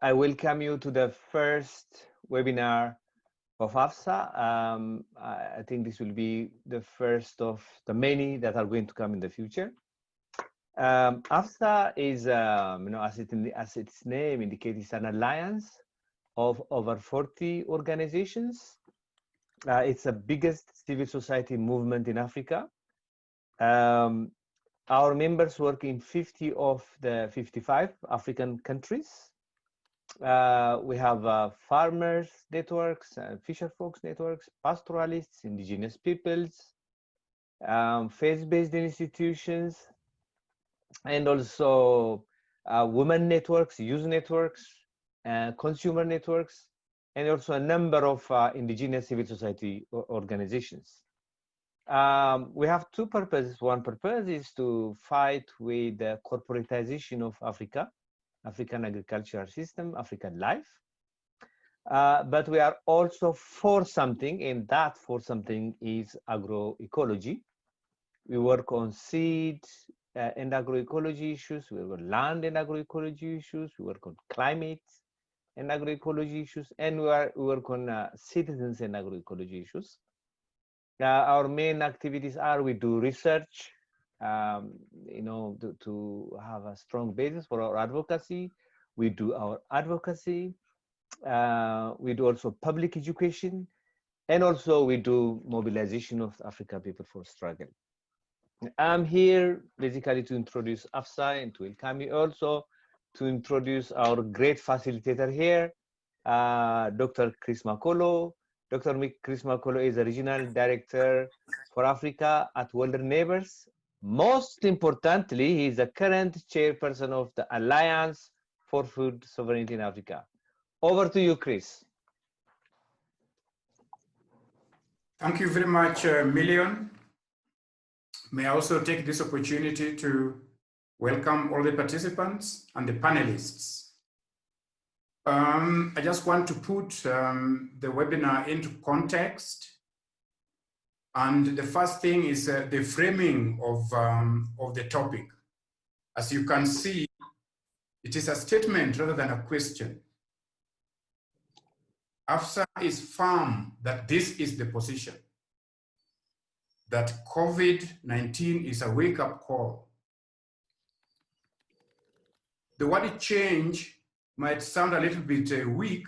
I welcome you to the first webinar of AFSA. I think this will be the first of the many that are going to come in the future. AFSA is, as its name indicates, an alliance of over 40 organizations. It's the biggest civil society movement in Africa. Our members work in 50 of the 55 African countries. We have farmers networks, fisher folks networks, pastoralists, indigenous peoples, faith-based institutions, and also women networks, youth networks, consumer networks, and also a number of indigenous civil society organizations. We have two purposes. One purpose is to fight with the corporatization of Africa, African agricultural system, African life. But we are also for something, and that for something is agroecology. We work on seed and agroecology issues. We work on land and agroecology issues. We work on climate and agroecology issues, and we work on citizens and agroecology issues. Our main activities are we do research, to have a strong basis for our advocacy. We do our advocacy. We do also public education, and also we do mobilization of African people for struggle. I'm here basically to introduce AFSA and to welcome you, also to introduce our great facilitator here, Dr. Chris Makolo. Dr. Chris Makolo is a regional director for Africa at World Neighbors. Most importantly, he is the current chairperson of the Alliance for Food Sovereignty in Africa. Over to you, Chris. Thank you very much, Million. May I also take this opportunity to welcome all the participants and the panelists. I just want to put the webinar into context. And the first thing is the framing of the topic. As you can see, it is a statement rather than a question. AFSA is firm that this is the position, that COVID-19 is a wake-up call. The word change might sound a little bit weak,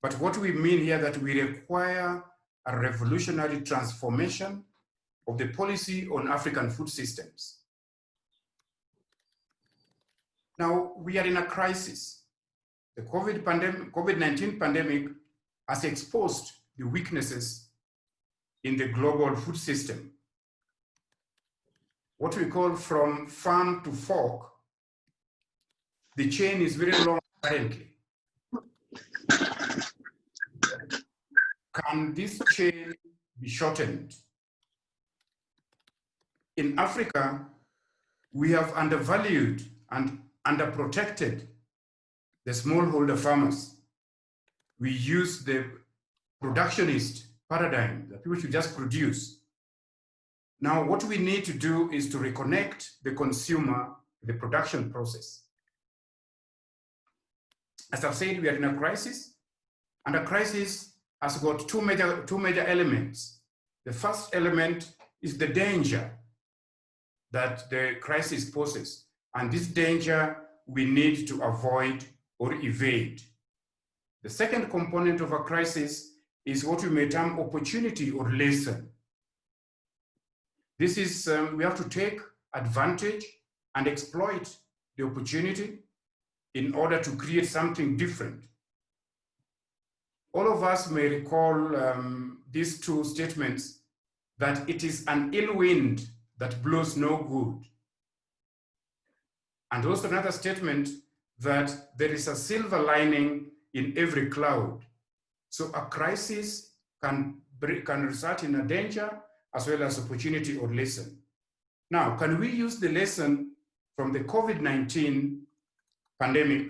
but what we mean here that we require a revolutionary transformation of the policy on African food systems. Now, we are in a crisis. The COVID-19 pandemic has exposed the weaknesses in the global food system. What we call from farm to fork, the chain is very long currently. Can this chain be shortened? In Africa, we have undervalued and underprotected the smallholder farmers. We use the productionist paradigm, that people should just produce. Now, what we need to do is to reconnect the consumer to the production process. As I've said, we are in a crisis, and a crisis has got two major elements. The first element is the danger that the crisis poses, and this danger we need to avoid or evade. The second component of a crisis is what we may term opportunity or lesson. This is, we have to take advantage and exploit the opportunity in order to create something different. All of us may recall these two statements, that it is an ill wind that blows no good. And also another statement that there is a silver lining in every cloud. So a crisis can result in a danger as well as opportunity or lesson. Now, can we use the lesson from the COVID-19 pandemic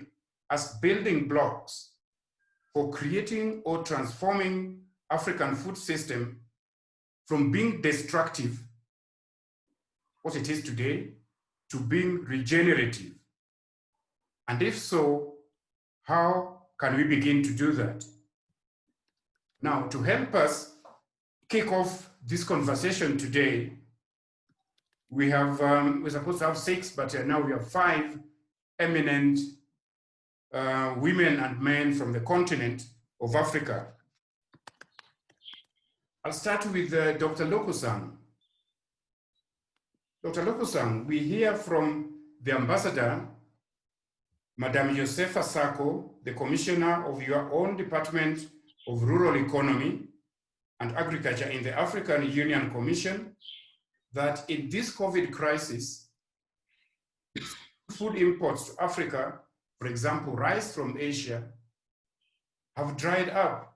as building blocks for creating or transforming African food system from being destructive, what it is today, to being regenerative? And if so, How can we begin to do that? Now, to help us kick off this conversation today, we have, we're supposed to have 6, but now we have 5 eminent women and men from the continent of Africa. I'll start with Dr. Lokusang. Dr. Lokusang, we hear from the ambassador, Madame Josefa Sako, the commissioner of your own Department of Rural Economy and Agriculture in the African Union Commission, that in this COVID crisis, food imports to Africa, for example, rice from Asia, have dried up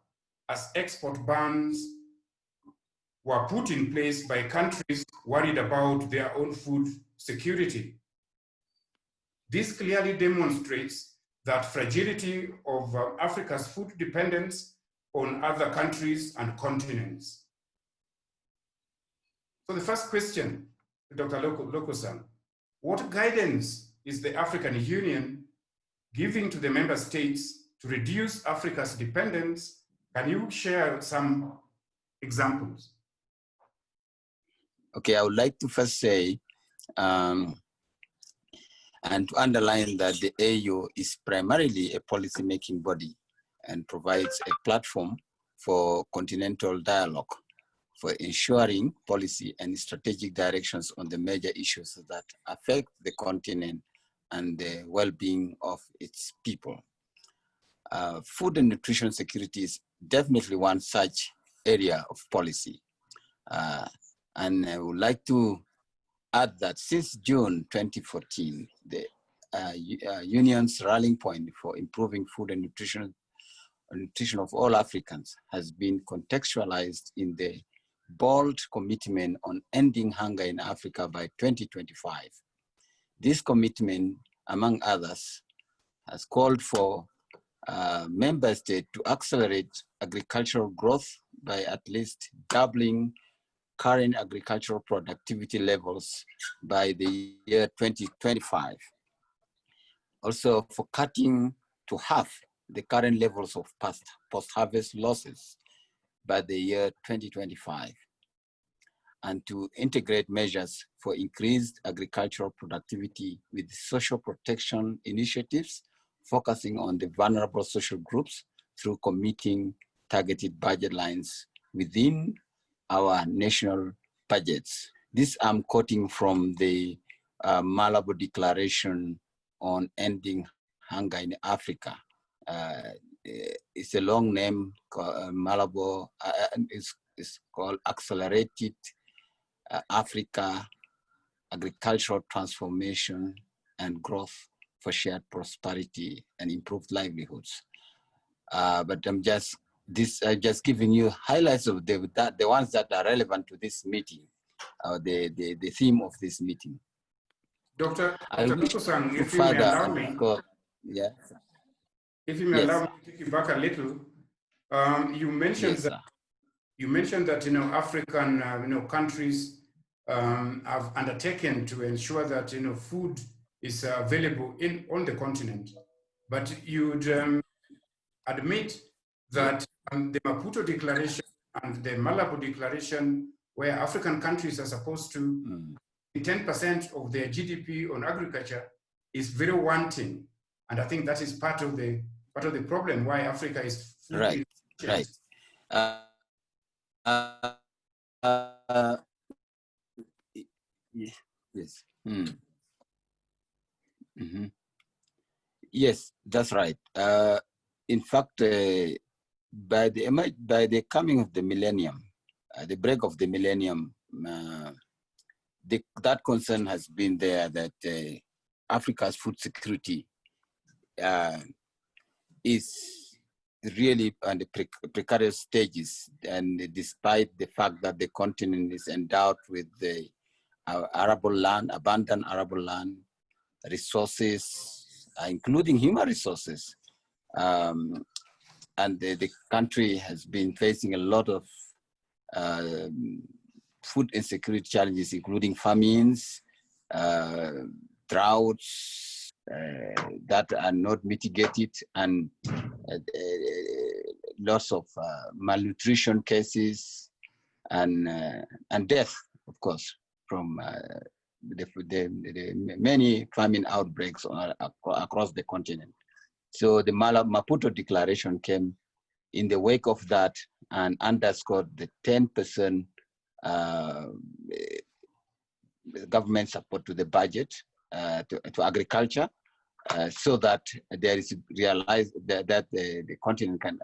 as export bans were put in place by countries worried about their own food security. This clearly demonstrates that fragility of Africa's food dependence on other countries and continents. So the first question, Dr. Lokusang, what guidance is the African Union giving to the member states to reduce Africa's dependence? Can you share some examples? Okay, I would like to first say and to underline that the AU is primarily a policy-making body and provides a platform for continental dialogue for ensuring policy and strategic directions on the major issues that affect the continent and the well-being of its people. Food and nutrition security is definitely one such area of policy. And I would like to add that since June 2014, the Union's rallying point for improving food and nutrition of all Africans has been contextualized in the bold commitment on ending hunger in Africa by 2025. This commitment, among others, has called for member states to accelerate agricultural growth by at least doubling current agricultural productivity levels by the year 2025. Also for cutting to half the current levels of post-harvest losses by the year 2025, and to integrate measures for increased agricultural productivity with social protection initiatives, focusing on the vulnerable social groups through committing targeted budget lines within our national budgets. This I'm quoting from the Malabo Declaration on Ending Hunger in Africa. It's a long name. Malabo is called Accelerated Africa Agricultural Transformation and Growth for Shared Prosperity and Improved Livelihoods. But I'm just giving you highlights of the ones that are relevant to this meeting, the theme of this meeting. Dr. Lokusang, if you may allow me, yeah. If you may allow me to take you back a little, you mentioned that African Countries have undertaken to ensure that food is available on the continent, but you'd admit that the Maputo Declaration and the Malabo Declaration, where African countries are supposed to 10% of their GDP on agriculture, is very wanting, and I think that is part of the problem why Africa is right. Yes. Yes, that's right. In fact, by the coming of the millennium, the break of the millennium, that concern has been there that Africa's food security is really on the precarious stages, and despite the fact that the continent is endowed with the abundant arable land, resources, including human resources, and the country has been facing a lot of food insecurity challenges, including famines, droughts, that are not mitigated, and lots of malnutrition cases and death, of course, from the many famine outbreaks across the continent. So the Maputo Declaration came in the wake of that and underscored the 10% government support to the budget, to agriculture, so that there is realized that the continent can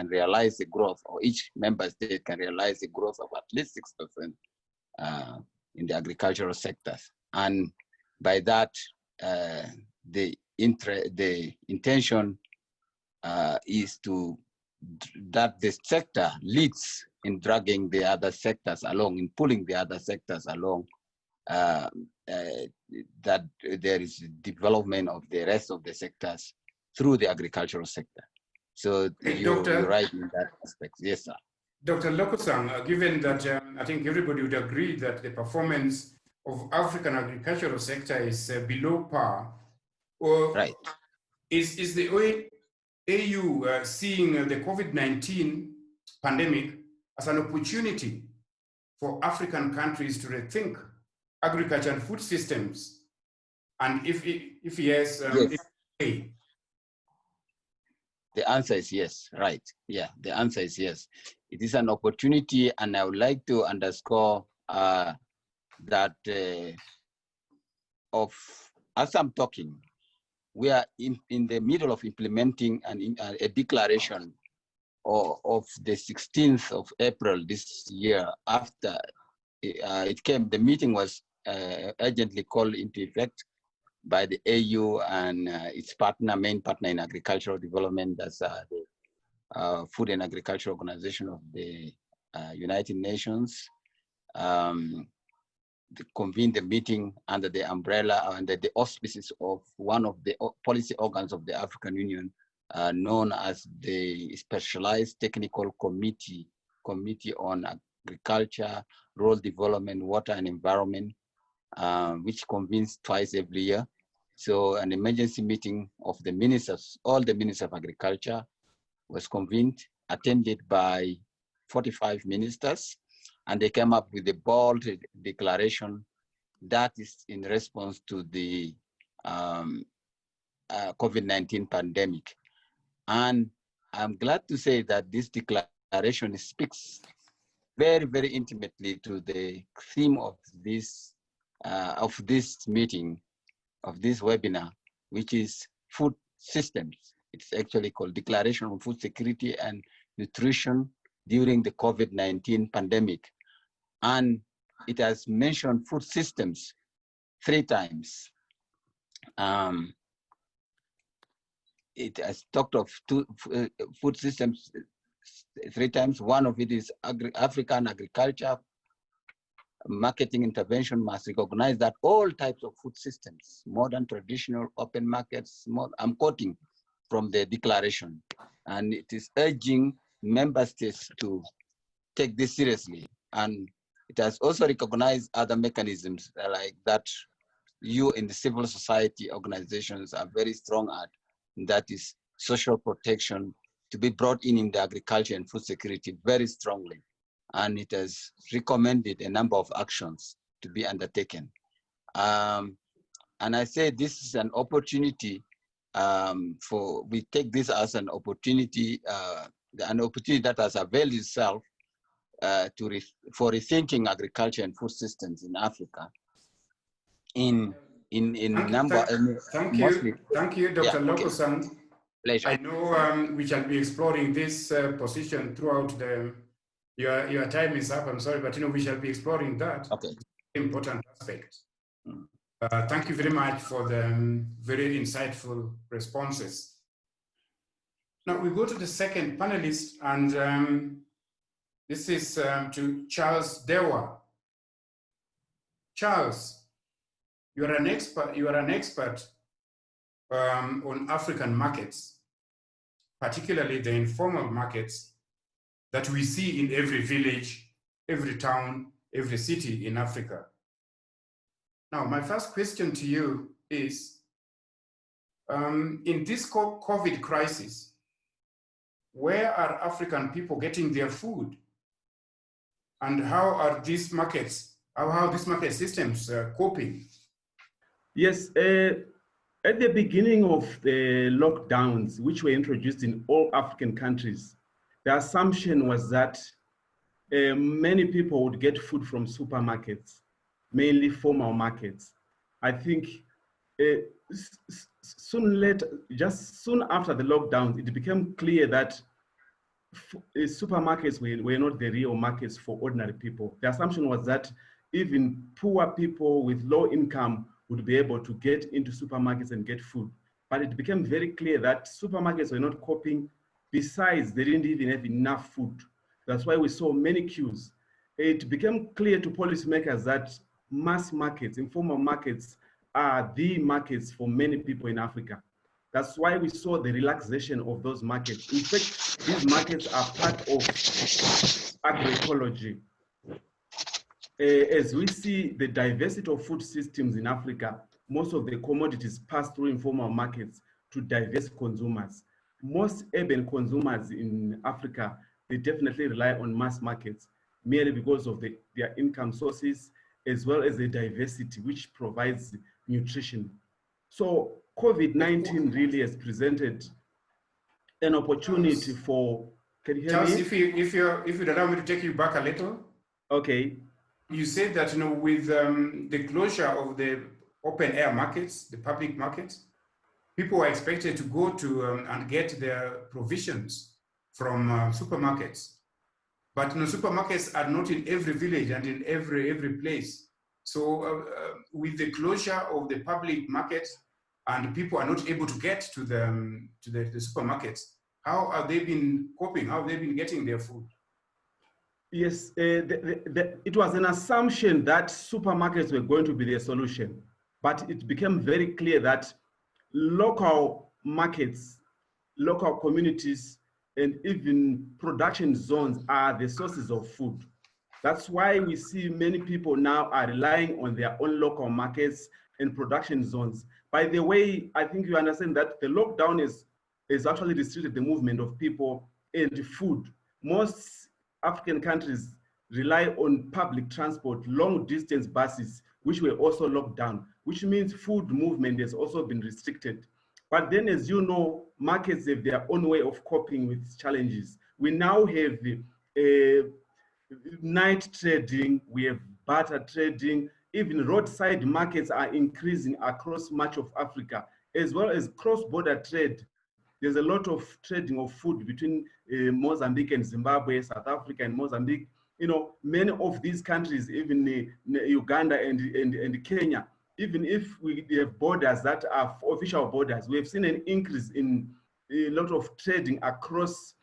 realize the growth, or each member state can realize the growth of at least 6% in the agricultural sectors. And by that, the intention is that the sector leads in dragging the other sectors along, in pulling the other sectors along, that there is development of the rest of the sectors through the agricultural sector. So you're right in that aspect. Yes, sir. Dr. Lokusang, given that I think everybody would agree that the performance of African agricultural sector is below par, or right, is the AU seeing the COVID-19 pandemic as an opportunity for African countries to rethink agriculture and food systems? And if yes, yes. The answer is yes, right? Yeah, the answer is yes. It is an opportunity, and I would like to underscore that as I'm talking, we are in the middle of implementing a declaration of the 16th of April this year. After it came, the meeting was urgently called into effect by the AU and its main partner in agricultural development, that's the Food and Agriculture Organization of the United Nations. They convened the meeting under the umbrella, under the auspices of one of the policy organs of the African Union, known as the Specialized Technical Committee on Agriculture, Rural Development, Water and Environment, which convenes twice every year. So an emergency meeting of the ministers, all the ministers of agriculture, was convened, attended by 45 ministers, and they came up with a bold declaration that is in response to the COVID-19 pandemic. And I'm glad to say that this declaration speaks very, very intimately to the theme of this meeting, of this webinar, which is food systems. It's actually called Declaration on Food Security and Nutrition during the COVID-19 pandemic. And it has mentioned food systems 3 times. It has talked of food systems 3 times. One of it is African agriculture. Marketing intervention must recognize that all types of food systems, modern, traditional, open markets, I'm quoting from the declaration, and it is urging member states to take this seriously. And it has also recognized other mechanisms like that you in the civil society organizations are very strong at, that is social protection, to be brought in the agriculture and food security very strongly. And it has recommended a number of actions to be undertaken. And I say this is an opportunity we take this as an opportunity that has availed itself for rethinking agriculture and food systems in Africa. Thank you, Dr. Lokusang. Pleasure. I know we shall be exploring this position throughout your time is up. I'm sorry, but we shall be exploring that important aspect. Thank you very much for the very insightful responses. Now we go to the second panelist, and this is to Charles Dewa. Charles, you are an expert on African markets, particularly the informal markets that we see in every village, every town, every city in Africa. Now, my first question to you is, In this COVID crisis, where are African people getting their food? And how are these markets, how these market systems coping? Yes, at the beginning of the lockdowns, which were introduced in all African countries, the assumption was that many people would get food from supermarkets, mainly formal markets. I think just soon after the lockdowns, it became clear that supermarkets were not the real markets for ordinary people. The assumption was that even poor people with low income would be able to get into supermarkets and get food. But it became very clear that supermarkets were not coping. Besides, they didn't even have enough food. That's why we saw many queues. It became clear to policymakers that mass markets, informal markets, are the markets for many people in Africa. That's why we saw the relaxation of those markets. In fact, these markets are part of agroecology. As we see the diversity of food systems in Africa, most of the commodities pass through informal markets to diverse consumers. Most urban consumers in Africa, they definitely rely on mass markets merely because of their income sources, as well as the diversity which provides nutrition. So COVID-19 really has presented an opportunity for, can you hear Charles, me? if you'd allow me to take you back a little. Okay. You said that, with the closure of the open air markets, the public markets, people were expected to go to and get their provisions from supermarkets. But supermarkets are not in every village and in every place. So with the closure of the public markets and people are not able to get to the supermarkets, how have they been coping? How have they been getting their food? Yes, it was an assumption that supermarkets were going to be the solution, but it became very clear that local markets, local communities, and even production zones are the sources of food. That's why we see many people now are relying on their own local markets and production zones. By the way, I think you understand that the lockdown is actually restricted the movement of people and food. Most African countries rely on public transport, long distance buses, which were also locked down, which means food movement has also been restricted. But then, as you know, markets have their own way of coping with challenges. We now have night trading, we have barter trading, even roadside markets are increasing across much of Africa, as well as cross-border trade. There's a lot of trading of food between Mozambique and Zimbabwe, South Africa and Mozambique. Many of these countries, even Uganda and Kenya, even if we have borders that are official borders, we have seen an increase in a lot of trading across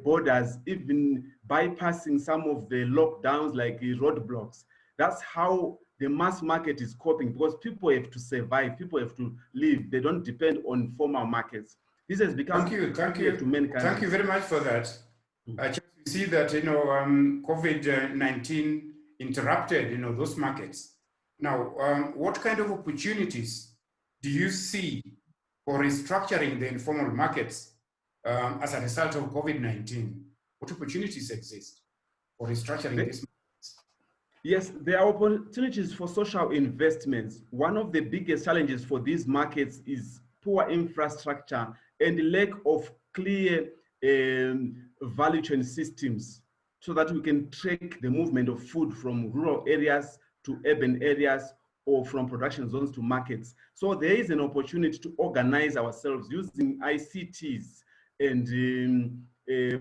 borders, even bypassing some of the lockdowns like roadblocks. That's how the mass market is coping, because people have to survive, people have to live. They don't depend on formal markets. This has become clear to many countries. Thank you very much for that. You see that COVID-19 interrupted those markets. Now, what kind of opportunities do you see for restructuring the informal markets as a result of COVID-19? What opportunities exist for restructuring these markets? Yes, there are opportunities for social investments. One of the biggest challenges for these markets is poor infrastructure and lack of clear value chain systems, so that we can track the movement of food from rural areas to urban areas, or from production zones to markets. So there is an opportunity to organize ourselves using ICTs and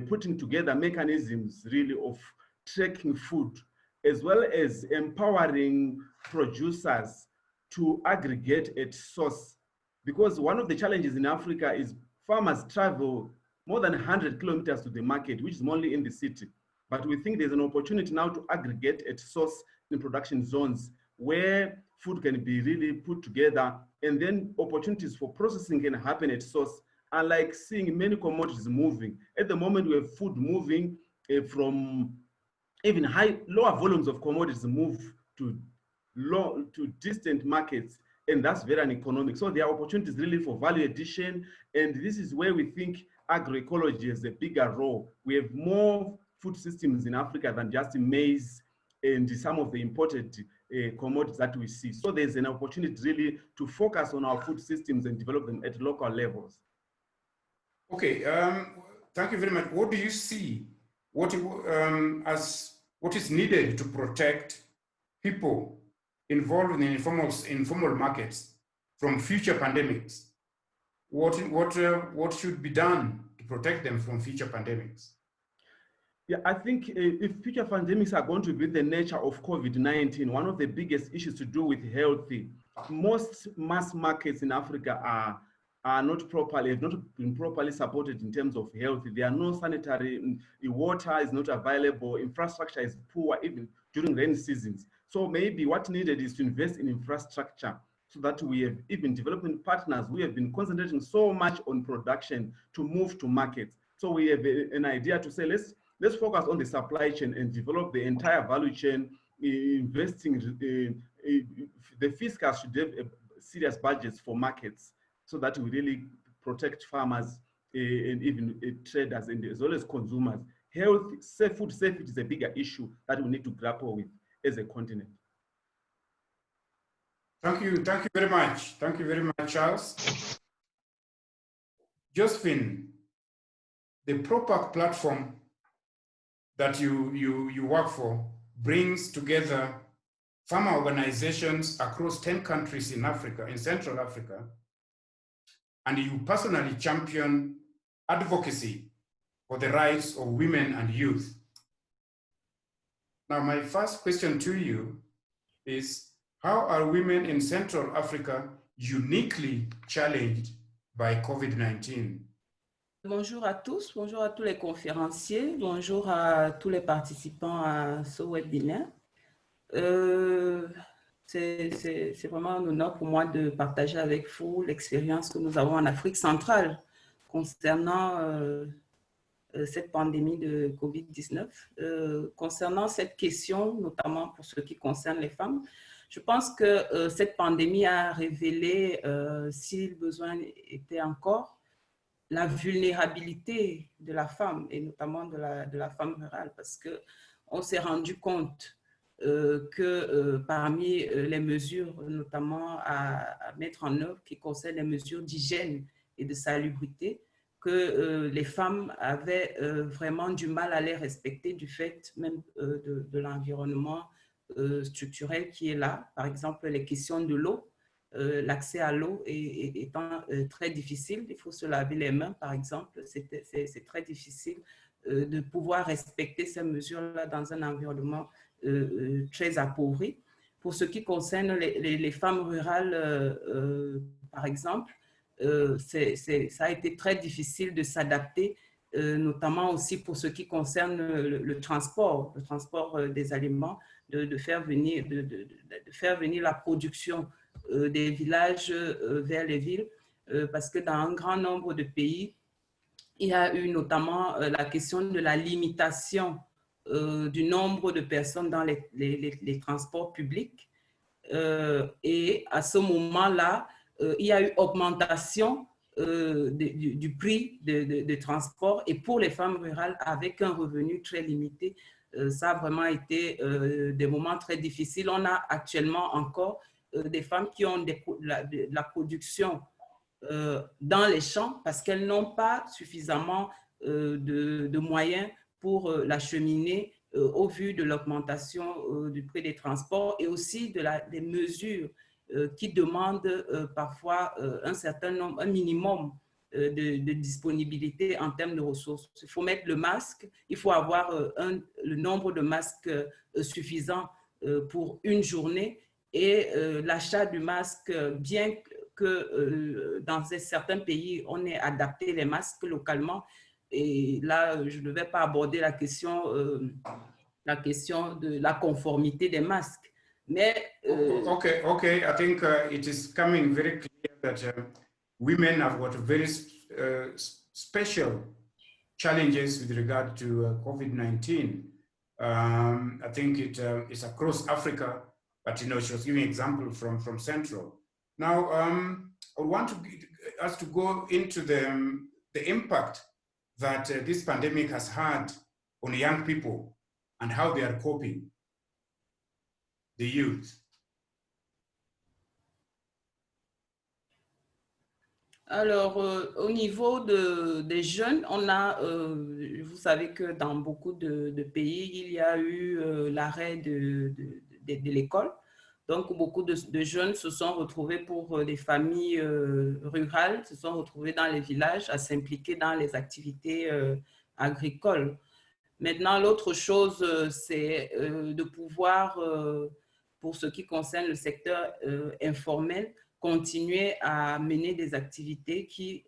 putting together mechanisms really of tracking food, as well as empowering producers to aggregate at source. Because one of the challenges in Africa is farmers travel more than 100 kilometers to the market, which is only in the city. But we think there's an opportunity now to aggregate at source in production zones where food can be really put together, and then opportunities for processing can happen at source. Unlike seeing many commodities moving, at the moment we have food moving from even lower volumes of commodities move to distant markets, and that's very uneconomic. So there are opportunities really for value addition, and this is where we think agroecology has a bigger role. We have more food systems in Africa than just maize and some of the imported commodities that we see. So there's an opportunity really to focus on our food systems and develop them at local levels. Okay, thank you very much. What do you see what is needed to protect people involved in informal markets from future pandemics? What should be done to protect them from future pandemics? Yeah, I think if future pandemics are going to be the nature of COVID-19, one of the biggest issues to do with healthy, most mass markets in Africa have not been properly supported in terms of health. There are no sanitary, water is not available, infrastructure is poor even during rainy seasons. So maybe what needed is to invest in infrastructure so that we have even development partners. We have been concentrating so much on production to move to markets. So we have an idea to say, let's focus on the supply chain and develop the entire value chain, investing, the fiscal should have serious budgets for markets so that we really protect farmers and even traders and as well as consumers. Health, food safety is a bigger issue that we need to grapple with as a continent. Thank you very much. Thank you very much, Charles. Josephine, the ProPack platform that you work for brings together farmer organizations across 10 countries in Africa, in Central Africa, and you personally champion advocacy for the rights of women and youth. Now, my first question to you is, how are women in Central Africa uniquely challenged by COVID-19? Bonjour à tous les conférenciers, bonjour à tous les participants à ce webinaire. C'est vraiment un honneur pour moi de partager avec vous l'expérience que nous avons en Afrique centrale concernant cette pandémie de COVID-19. Concernant cette question, notamment pour ce qui concerne les femmes, je pense que cette pandémie a révélé, si le besoin était encore, la vulnérabilité de la femme et notamment de la femme rurale, parce qu'on s'est rendu compte que parmi les mesures notamment à mettre en œuvre qui concernent les mesures d'hygiène et de salubrité, que les femmes avaient vraiment du mal à les respecter du fait même de l'environnement structurel qui est là. Par exemple, les questions de l'eau, l'accès à l'eau étant très difficile. Il faut se laver les mains, par exemple. C'est très difficile de pouvoir respecter ces mesures-là dans un environnement très appauvri. Pour ce qui concerne les femmes rurales, par exemple, ça a été très difficile de s'adapter, notamment aussi pour ce qui concerne le transport des aliments, de faire venir la production des villages vers les villes, parce que dans un grand nombre de pays, il y a eu notamment la question de la limitation du nombre de personnes dans les transports publics. Et à ce moment-là, il y a eu augmentation du prix de transport, et pour les femmes rurales avec un revenu très limité, ça a vraiment été des moments très difficiles. On a actuellement encore des femmes qui ont de la production dans les champs parce qu'elles n'ont pas suffisamment de moyens pour l'acheminer au vu de l'augmentation du prix des transports et aussi des mesures qui demandent parfois un minimum de disponibilité en termes de ressources. Il faut mettre le masque, il faut avoir le nombre de masques suffisant pour une journée, et l'achat du masque, bien que dans certains pays, on ait adapté les masques localement. Et là, je ne vais pas aborder la question de la conformité des masques. Mais, Okay. I think it is coming very clear that women have got very special challenges with regard to COVID-19. I think it's across Africa, but she was giving example from Central. Now, I want us to go into the impact that this pandemic has had on young people and how they are coping, the youth. Alors, au niveau des jeunes, on a, vous savez que dans beaucoup de pays, il y a eu l'arrêt de l'école. Donc, beaucoup de jeunes se sont retrouvés pour des familles rurales, se sont retrouvés dans les villages à s'impliquer dans les activités agricoles. Maintenant, l'autre chose, c'est de pouvoir, pour ce qui concerne le secteur informel, continuer à mener des activités qui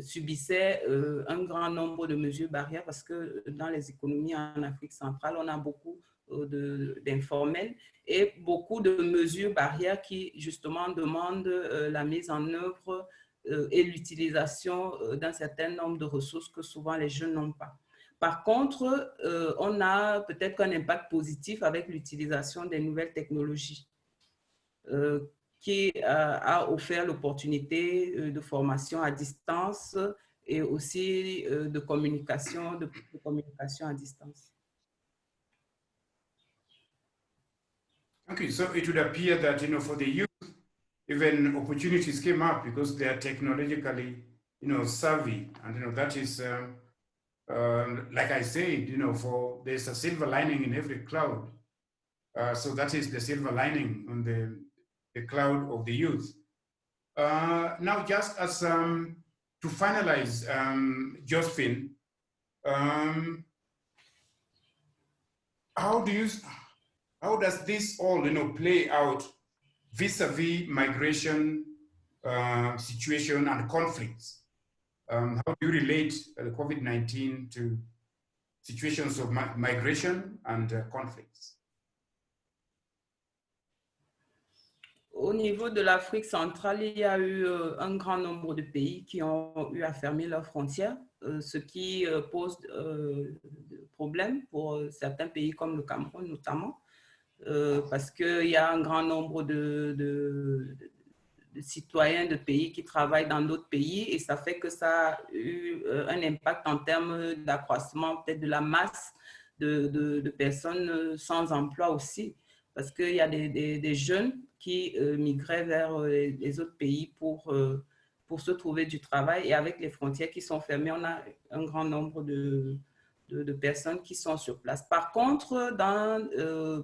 subissaient un grand nombre de mesures barrières parce que dans les économies en Afrique centrale, on a beaucoup d'informels et beaucoup de mesures barrières qui justement demandent la mise en œuvre et l'utilisation d'un certain nombre de ressources que souvent les jeunes n'ont pas. Par contre, on a peut-être un impact positif avec l'utilisation des nouvelles technologies qui a offert l'opportunité de formation à distance et aussi de communication à distance. Okay, so it would appear that, you know, for the youth, even opportunities came up because they are technologically, you know, savvy, and you know that is, like I said, you know, there's a silver lining in every cloud. So that is the silver lining on the cloud of the youth. Now, just as to finalize, Josephine, how does this all, you know, play out vis-a-vis migration situation and conflicts? How do you relate the COVID-19 to situations of migration and conflicts? Au niveau de l'Afrique centrale, il y a eu un grand nombre de pays qui ont eu à fermer leurs frontières, ce qui pose problème pour certains pays comme le Cameroun notamment, parce qu'il y a un grand nombre de citoyens de pays qui travaillent dans d'autres pays et ça fait que ça a eu un impact en termes d'accroissement peut-être de la masse de personnes sans emploi aussi, parce qu'il y a des jeunes qui migraient vers les autres pays pour se trouver du travail et avec les frontières qui sont fermées, on a un grand nombre de personnes qui sont sur place. Par contre,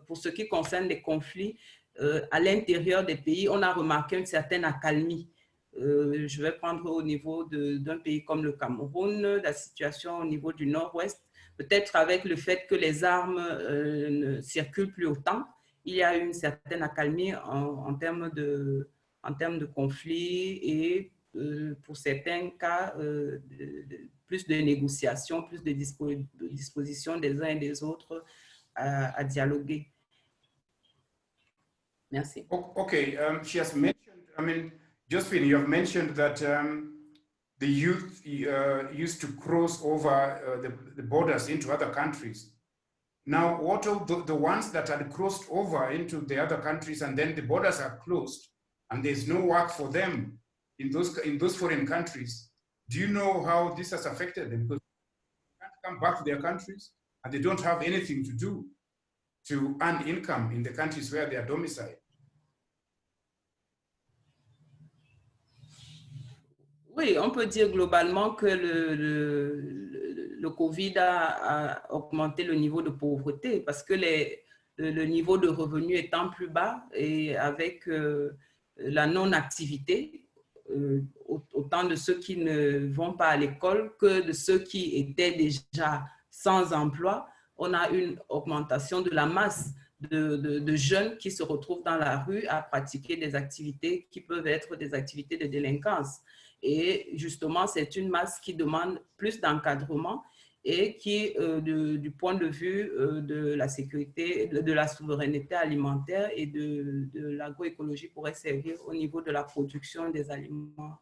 pour ce qui concerne les conflits, à l'intérieur des pays, on a remarqué une certaine accalmie. Je vais prendre au niveau d'un pays comme le Cameroun, la situation au niveau du nord-ouest, peut-être avec le fait que les armes ne circulent plus autant, il y a eu une certaine accalmie en termes de conflits et pour certains cas, plus de négociations, plus de dispositions des uns et des autres à dialoguer. Merci. Okay, she has mentioned, I mean, Josephine, you have mentioned that the youth used to cross over the borders into other countries. Now, what of the ones that had crossed over into the other countries and then the borders are closed and there's no work for them in those foreign countries? Do you know how this has affected them? Because they can't come back to their countries and they don't have anything to do to earn income in the countries where they are domiciled. Oui, on peut dire globalement que le COVID a augmenté le niveau de pauvreté parce que le niveau de revenu étant plus bas et avec la non-activité, autant de ceux qui ne vont pas à l'école que de ceux qui étaient déjà sans emploi, on a une augmentation de la masse de jeunes qui se retrouvent dans la rue à pratiquer des activités qui peuvent être des activités de délinquance. Et justement, c'est une masse qui demande plus d'encadrement et qui, du point de vue de la sécurité, de la souveraineté alimentaire et de l'agroécologie, pourrait servir au niveau de la production des aliments.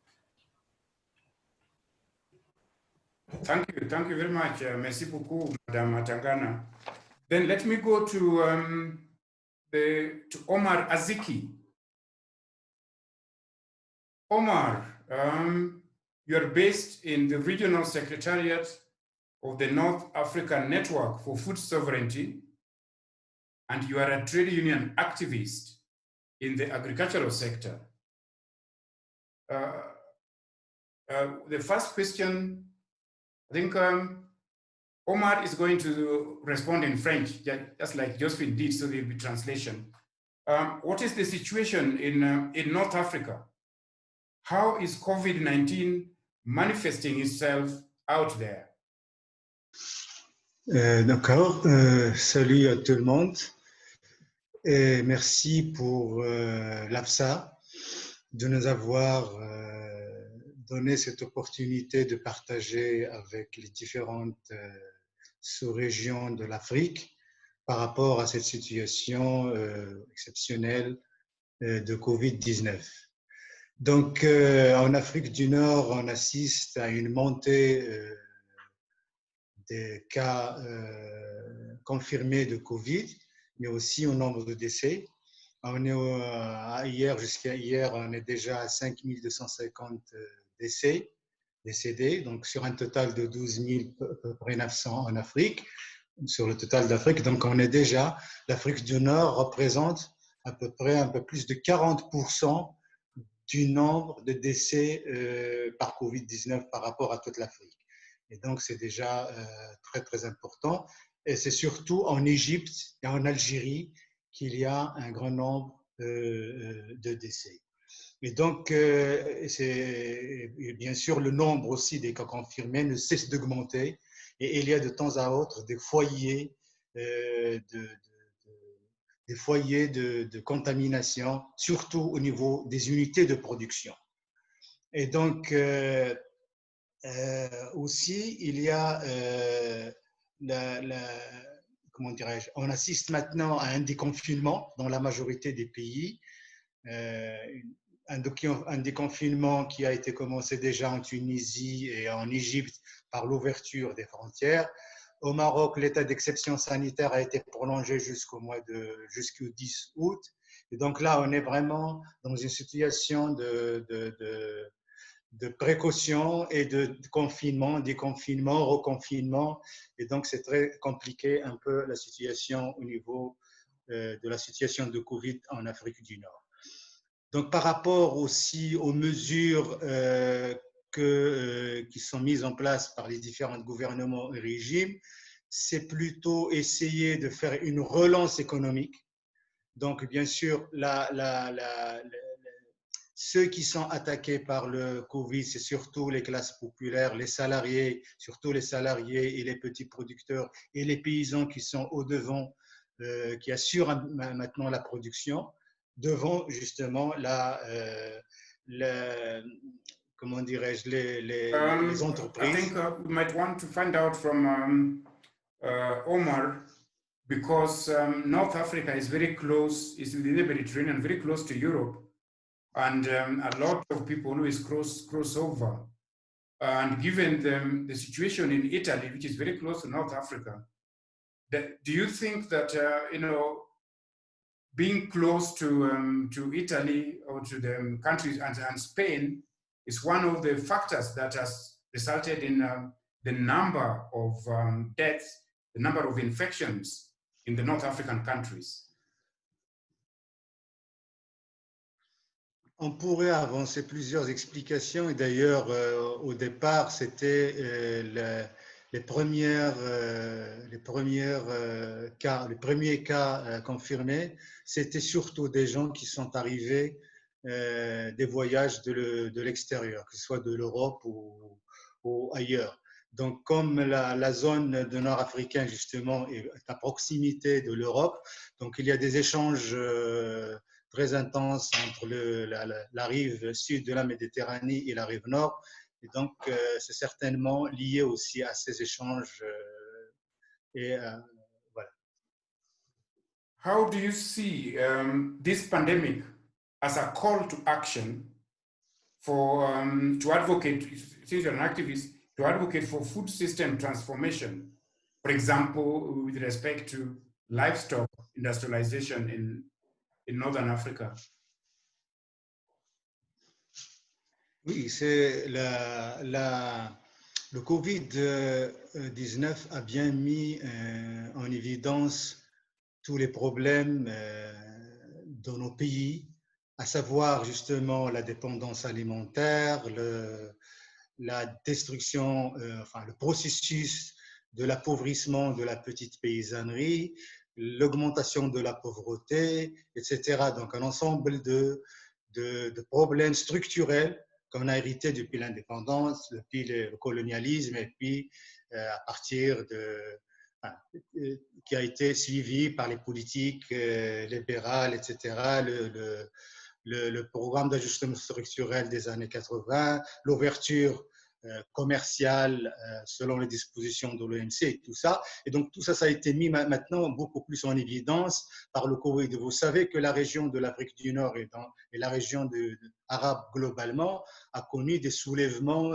Thank you very much. Merci beaucoup, Madame Atangana. Then let me go to Omar Aziki. Omar, you're based in the Regional Secretariat of the North African Network for Food Sovereignty, and you are a trade union activist in the agricultural sector. The first question, I think Omar is going to respond in French, just like Josephine did, so there will be translation. What is the situation in North Africa? How is COVID-19 manifesting itself out there? D'accord. Salut à tout le monde. Et merci pour l'AFSA de nous avoir donné cette opportunité de partager avec les différentes sous-régions de l'Afrique par rapport à cette situation exceptionnelle de COVID-19. Donc, en Afrique du Nord, on assiste à une montée des cas confirmés de Covid, mais aussi au nombre de décès. On est jusqu'à hier, on est déjà à 5250 décédés, donc sur un total de 12 900 en Afrique, sur le total d'Afrique. Donc on est déjà, l'Afrique du Nord représente à peu près un peu plus de 40% du nombre de décès par Covid-19 par rapport à toute l'Afrique. Et donc c'est déjà très très important. Et c'est surtout en Égypte et en Algérie qu'il y a un grand nombre de décès. Et donc, bien sûr, le nombre aussi des cas confirmés ne cesse d'augmenter et il y a de temps à autre des foyers de contamination, surtout au niveau des unités de production. Et donc, aussi, il y a comment dirais-je, on assiste maintenant à un déconfinement dans la majorité des pays. Un déconfinement qui a été commencé déjà en Tunisie et en Égypte par l'ouverture des frontières. Au Maroc, l'état d'exception sanitaire a été prolongé jusqu'au 10 août. Et donc là, on est vraiment dans une situation de précaution et de confinement, déconfinement, reconfinement. Et donc, c'est très compliqué un peu la situation au niveau de la situation de Covid en Afrique du Nord. Donc, par rapport aussi aux mesures qui sont mises en place par les différents gouvernements et régimes, c'est plutôt essayer de faire une relance économique. Donc, bien sûr, ceux qui sont attaqués par le Covid, c'est surtout les classes populaires, les salariés, surtout les salariés et les petits producteurs et les paysans qui sont au-devant, qui assurent maintenant la production, devant justement comment dirais-je, les entreprises. I think we might want to find out from Omar, because North Africa is very close, is within the Mediterranean, very close to Europe. And a lot of people always cross over. And given the situation in Italy, which is very close to North Africa, do you think that being close to Italy or to the countries and Spain is one of the factors that has resulted in the number of deaths, the number of infections in the North African countries? On pourrait avancer plusieurs explications et d'ailleurs au départ c'était les premiers cas confirmés, c'était surtout des gens qui sont arrivés des voyages de l'extérieur, que ce soit de l'Europe ou ailleurs. Donc comme la zone de nord-africain justement est à proximité de l'Europe, donc il y a des échanges très intense entre la rive sud de la Méditerranée et la rive nord. Et donc, c'est certainement lié aussi à ces échanges. Voilà. How do you see this pandemic as a call to action for to advocate, since you're an activist, to advocate for food system transformation, for example, with respect to livestock industrialization in Northern Africa? Oui, c'est le Covid-19 a bien mis en évidence tous les problèmes dans nos pays, à savoir justement la dépendance alimentaire, la destruction, enfin le processus de l'appauvrissement de la petite paysannerie, l'augmentation de la pauvreté, etc. Donc un ensemble de problèmes structurels qu'on a hérités depuis l'indépendance, depuis le colonialisme et puis à partir de qui a été suivi par les politiques libérales, etc., le programme d'ajustement structurel des années 80, l'ouverture commerciale selon les dispositions de l'OMC et tout ça. Et donc tout ça, ça a été mis maintenant beaucoup plus en évidence par le Covid. Vous savez que la région de l'Afrique du Nord et la région arabe globalement a connu des soulèvements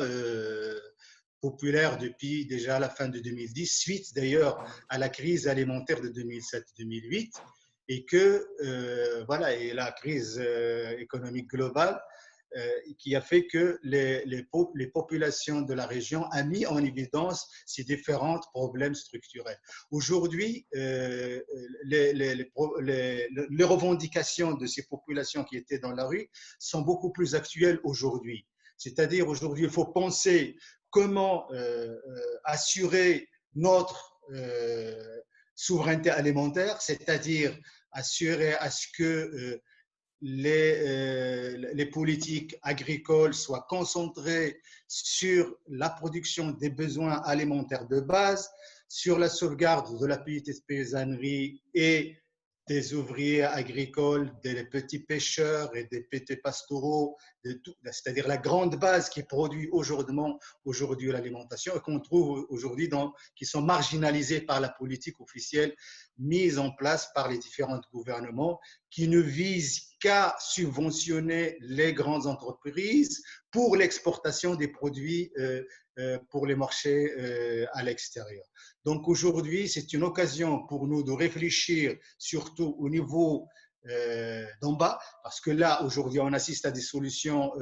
populaire depuis déjà la fin de 2010, suite d'ailleurs à la crise alimentaire de 2007-2008, et que voilà, et la crise économique globale qui a fait que les populations de la région ont mis en évidence ces différents problèmes structurels. Aujourd'hui, les revendications de ces populations qui étaient dans la rue sont beaucoup plus actuelles aujourd'hui. C'est-à-dire aujourd'hui, il faut penser comment assurer notre souveraineté alimentaire, c'est-à-dire assurer à ce que les politiques agricoles soient concentrées sur la production des besoins alimentaires de base, sur la sauvegarde de la petite paysannerie et des ouvriers agricoles, des petits pêcheurs et des petits pastoraux, c'est-à-dire la grande base qui produit aujourd'hui l'alimentation et qu'on trouve aujourd'hui qui sont marginalisés par la politique officielle mise en place par les différents gouvernements qui ne visent qu'à subventionner les grandes entreprises pour l'exportation des produits pour les marchés à l'extérieur. Donc aujourd'hui, c'est une occasion pour nous de réfléchir surtout au niveau d'en bas, parce que là, aujourd'hui, on assiste à des solutions,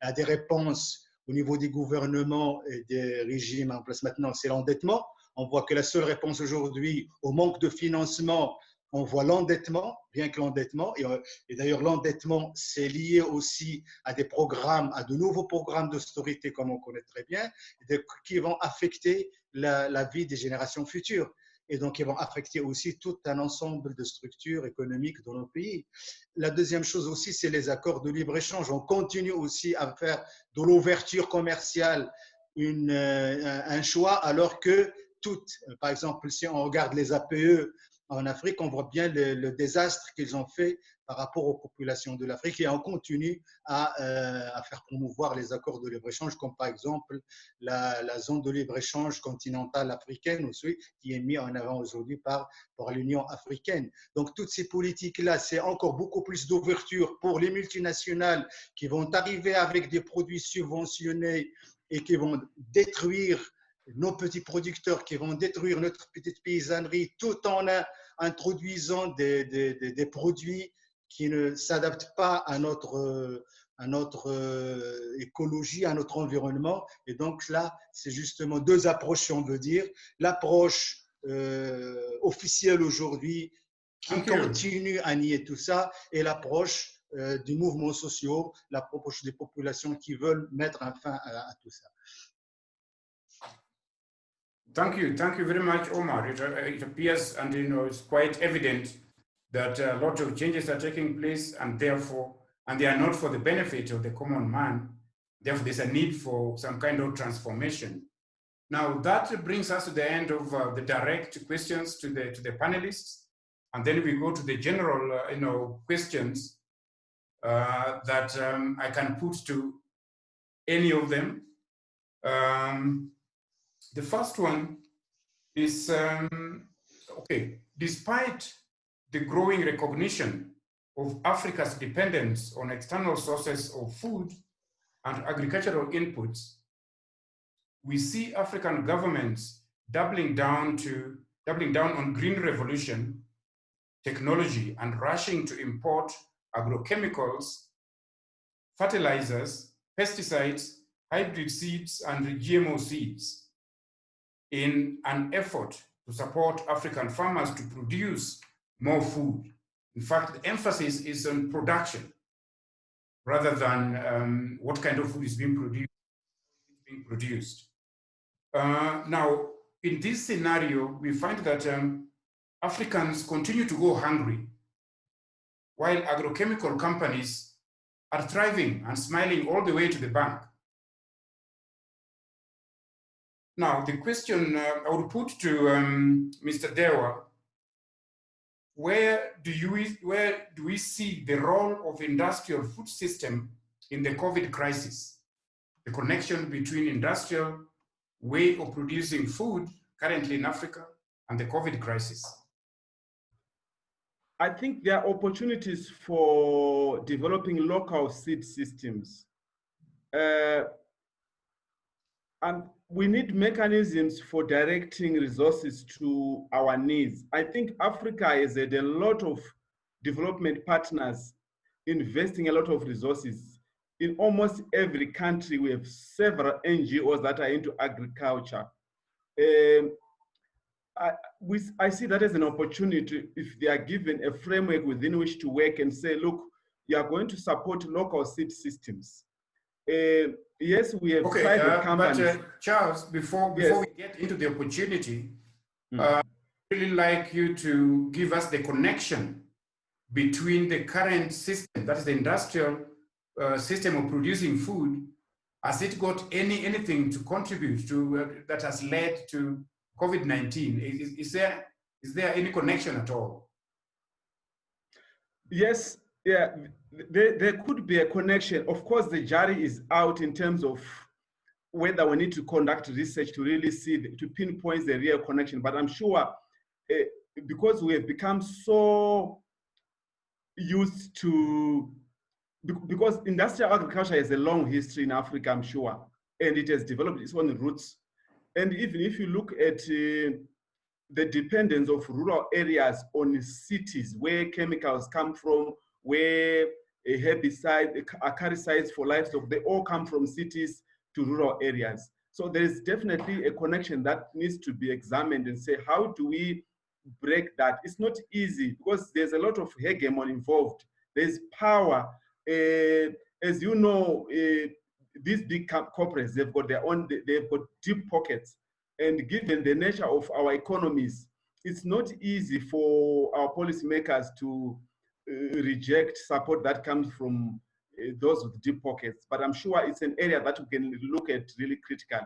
à des réponses au niveau des gouvernements et des régimes en place maintenant, c'est l'endettement. On voit que la seule réponse aujourd'hui au manque de financement, on voit l'endettement, bien que l'endettement, et d'ailleurs l'endettement, c'est lié aussi à des programmes, à de nouveaux programmes d'austérité, comme on connaît très bien, qui vont affecter la vie des générations futures. Et donc, ils vont affecter aussi tout un ensemble de structures économiques dans nos pays. La deuxième chose aussi, c'est les accords de libre-échange. On continue aussi à faire de l'ouverture commerciale un choix, alors que par exemple, si on regarde les APE en Afrique, on voit bien le désastre qu'ils ont fait par rapport aux populations de l'Afrique et on continue à faire promouvoir les accords de libre-échange, comme par exemple la zone de libre-échange continentale africaine aussi, qui est mise en avant aujourd'hui par l'Union africaine. Donc, toutes ces politiques-là, c'est encore beaucoup plus d'ouverture pour les multinationales qui vont arriver avec des produits subventionnés et qui vont détruire nos petits producteurs, qui vont détruire notre petite paysannerie tout en introduisant des produits qui ne s'adaptent pas à notre écologie, à notre environnement. Et donc là, c'est justement deux approches, si on veut dire. L'approche officielle aujourd'hui qui continue à nier tout ça et l'approche des mouvements sociaux, l'approche des populations qui veulent mettre un fin à tout ça. Thank you very much, Omar. It appears, and it's quite evident that a lot of changes are taking place, and they are not for the benefit of the common man. Therefore, there's a need for some kind of transformation. Now, that brings us to the end of the direct questions to the panelists, and then we go to the general, questions that I can put to any of them. The first one is, okay, despite the growing recognition of Africa's dependence on external sources of food and agricultural inputs, we see African governments doubling down on green revolution technology and rushing to import agrochemicals, fertilizers, pesticides, hybrid seeds, and GMO seeds in an effort to support African farmers to produce more food. In fact, the emphasis is on production rather than what kind of food is being produced. Now, in this scenario, we find that Africans continue to go hungry, while agrochemical companies are thriving and smiling all the way to the bank. Now, the question I would put to Mr. Dewa, where do we see the role of industrial food system in the COVID crisis? The connection between industrial way of producing food currently in Africa and the COVID crisis? I think there are opportunities for developing local seed systems. And we need mechanisms for directing resources to our needs. I think Africa has had a lot of development partners investing a lot of resources. In almost every country, we have several NGOs that are into agriculture. I see that as an opportunity if they are given a framework within which to work and say, look, you are going to support local seed systems. Yes, we have private companies. But Charles, before we get into the opportunity, I'd really like you to give us the connection between the current system, that is the industrial system of producing food. Has it got anything to contribute to that has led to COVID-19? Is there any connection at all? Yes, yeah, there could be a connection. Of course, the jury is out in terms of whether we need to conduct research to really see, to pinpoint the real connection. But I'm sure because we have become so used to, because industrial agriculture has a long history in Africa, I'm sure, and it has developed its own roots. And even if you look at the dependence of rural areas on cities, where chemicals come from, where a herbicide, acaricides for livestock, they all come from cities to rural areas. So there is definitely a connection that needs to be examined and say, how do we break that? It's not easy because there's a lot of hegemony involved. There's power. As you know, these big corporates, they've got their own, they've got deep pockets. And given the nature of our economies, it's not easy for our policymakers to reject support that comes from those with deep pockets. But I'm sure it's an area that we can look at really critically.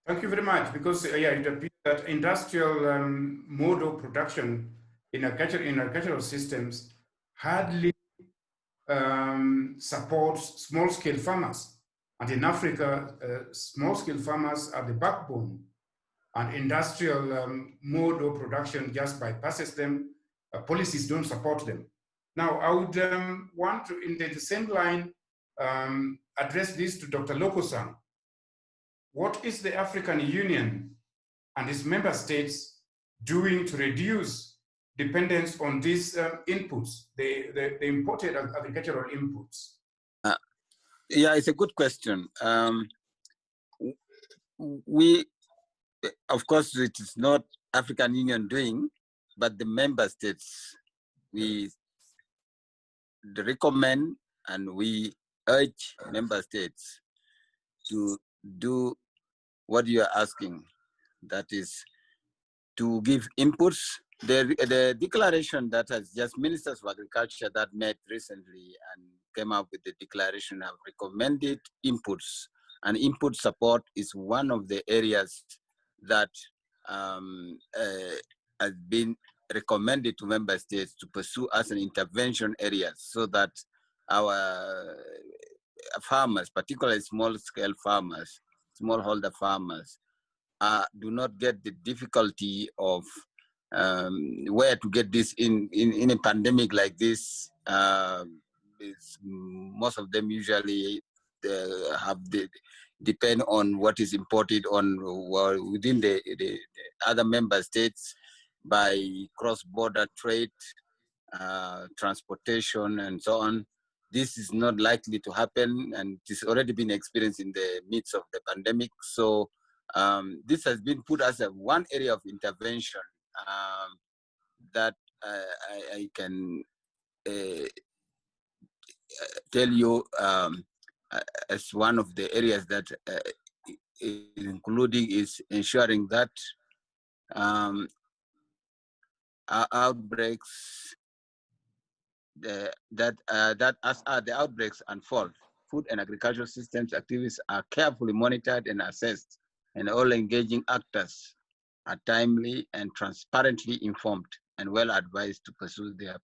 Thank you very much, because it appears that industrial mode of production in agricultural systems hardly supports small-scale farmers. And in Africa, small-scale farmers are the backbone, and industrial mode of production just bypasses them. Policies don't support them. Now, I would want to, in the same line, address this to Dr. Lokosan. What is the African Union and its member states doing to reduce dependence on these inputs, the imported agricultural inputs? Yeah, it's a good question. We, of course, it is not African Union doing, but the member states, we recommend and we urge member states to do what you are asking, that is to give inputs. The declaration that has just Ministers of Agriculture that met recently and came up with the declaration have recommended inputs, and input support is one of the areas that has been recommended to member states to pursue as an intervention area, so that our farmers, particularly small-scale farmers, smallholder farmers, do not get the difficulty of where to get this in a pandemic like this. Most of them usually depend on what is imported on within the other member states by cross-border trade, transportation, and so on. this is not likely to happen, and it's already been experienced in the midst of the pandemic. So this has been put as one area of intervention that I can tell you as one of the areas that including is ensuring that outbreaks, that as the outbreaks unfold, food and agricultural systems activities are carefully monitored and assessed, and all engaging actors are timely and transparently informed and well advised to pursue their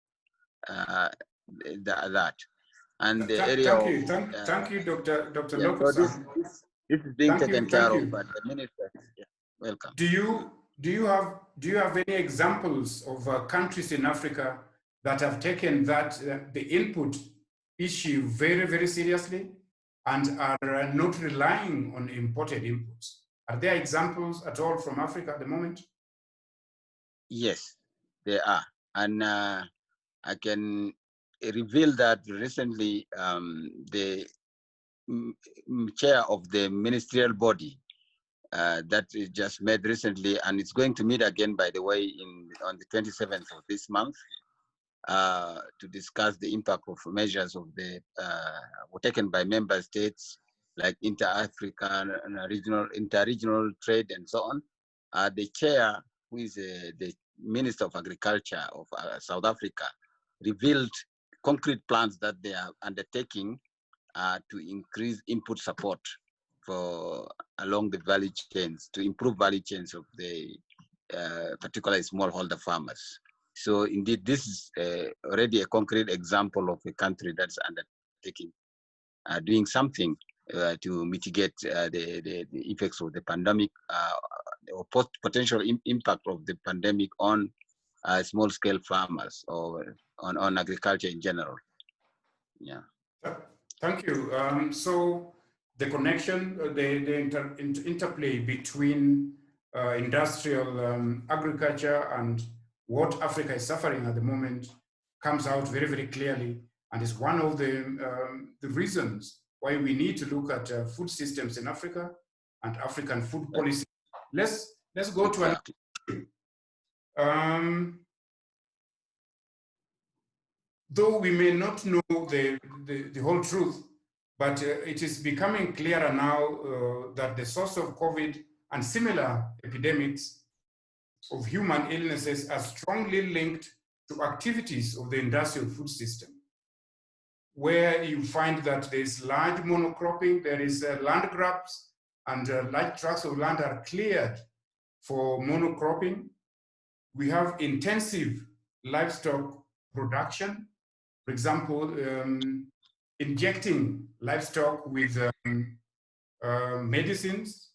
that. And the area thank of you, thank you, Dr. yeah, so this is being taken care of by the minister. Yeah, welcome. Do you have any examples of countries in Africa that have taken that the input issue very, very seriously and are not relying on imported inputs? Are there examples at all from Africa at the moment? Yes, there are, and I can reveal that recently the chair of the ministerial body that is just met recently, and it's going to meet again, by the way, on the 27th of this month to discuss the impact of measures of the were taken by member states like inter-African and inter-regional trade and so on. The chair, who is the Minister of Agriculture of South Africa, revealed concrete plans that they are undertaking to increase input support for along the value chains, to improve value chains of the particularly smallholder farmers. So indeed, this is already a concrete example of a country that's undertaking, doing something to mitigate the effects of the pandemic or potential impact of the pandemic on small-scale farmers or on agriculture in general. Yeah. Thank you. So the connection, the interplay between industrial agriculture and what Africa is suffering at the moment comes out very, very clearly, and is one of the reasons why we need to look at food systems in Africa and African food policy. Let's go to another. Though we may not know the whole truth, but it is becoming clearer now that the source of COVID and similar epidemics of human illnesses are strongly linked to activities of the industrial food system, where you find that there is large monocropping, there is land grabs, and large tracts of land are cleared for monocropping. We have intensive livestock production. For example, injecting livestock with medicines,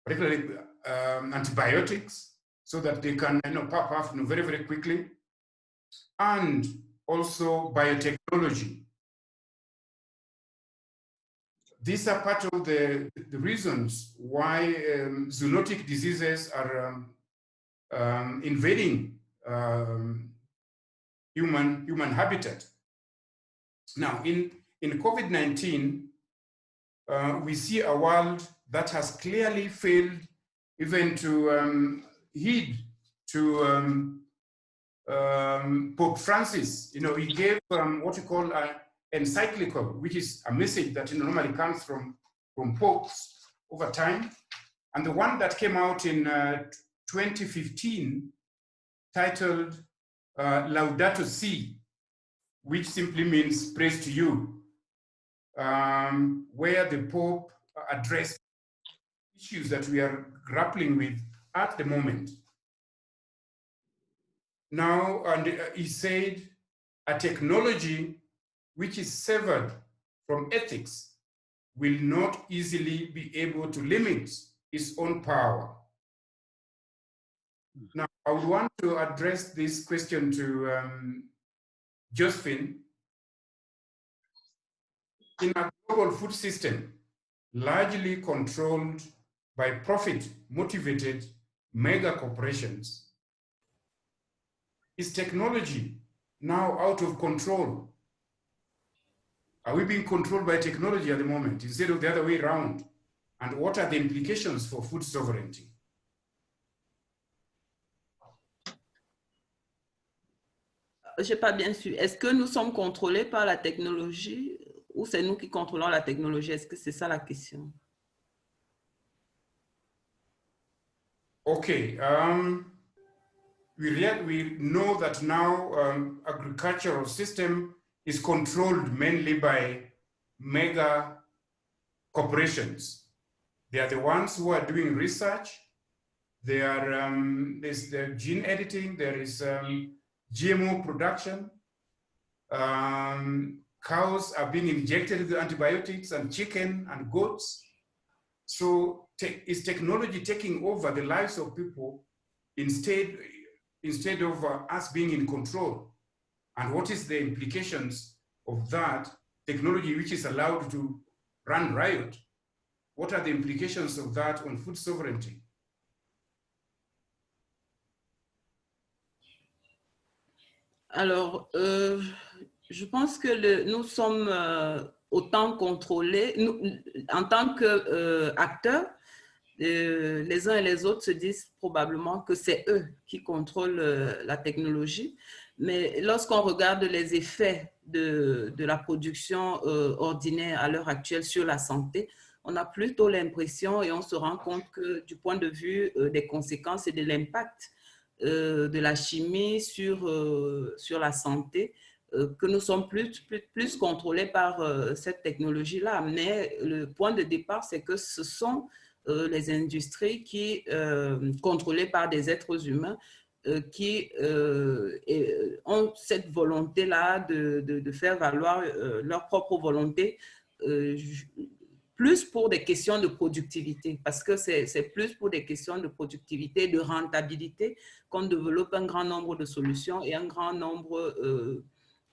particularly antibiotics, so that they can pop off very, very quickly, and also biotechnology. These are part of the reasons why zoonotic diseases are invading human habitat. Now, in COVID-19, we see a world that has clearly failed even to heed to Pope Francis. He gave what we call an encyclical, which is a message that normally comes from popes over time. And the one that came out in 2015, titled Laudato Si, which simply means praise to you, where the Pope addressed issues that we are grappling with at the moment. Now, and he said, a technology which is severed from ethics will not easily be able to limit its own power. Now, I would want to address this question to Josephine. In a global food system, largely controlled by profit-motivated mega corporations, is technology now out of control? Are we being controlled by technology at the moment instead of the other way around? And what are the implications for food sovereignty? Je n'ai pas bien su. Est-ce que nous sommes contrôlés par la technologie ou c'est nous qui contrôlons la technologie? Est-ce que c'est ça la question? Okay. We know that now agricultural system is controlled mainly by mega corporations. They are the ones who are doing research. They are, there's the gene editing, there is GMO production. Cows are being injected with antibiotics, and chicken and goats. So is technology taking over the lives of people instead of us being in control? And what is the implications of that technology which is allowed to run riot? What are the implications of that on food sovereignty? Alors, je pense que nous sommes autant contrôlés, nous, en tant qu'acteurs, les uns et les autres se disent probablement que c'est eux qui contrôlent la technologie. Mais lorsqu'on regarde les effets de la production ordinaire à l'heure actuelle sur la santé, on a plutôt l'impression et on se rend compte que du point de vue des conséquences et de l'impact de la chimie sur la santé, que nous sommes plus contrôlés par cette technologie-là. Mais le point de départ, c'est que ce sont les industries qui, contrôlées par des êtres humains, qui ont cette volonté-là de faire valoir leur propre volonté, plus pour des questions de productivité, parce que c'est plus pour des questions de productivité, de rentabilité, qu'on développe un grand nombre de solutions et un grand nombre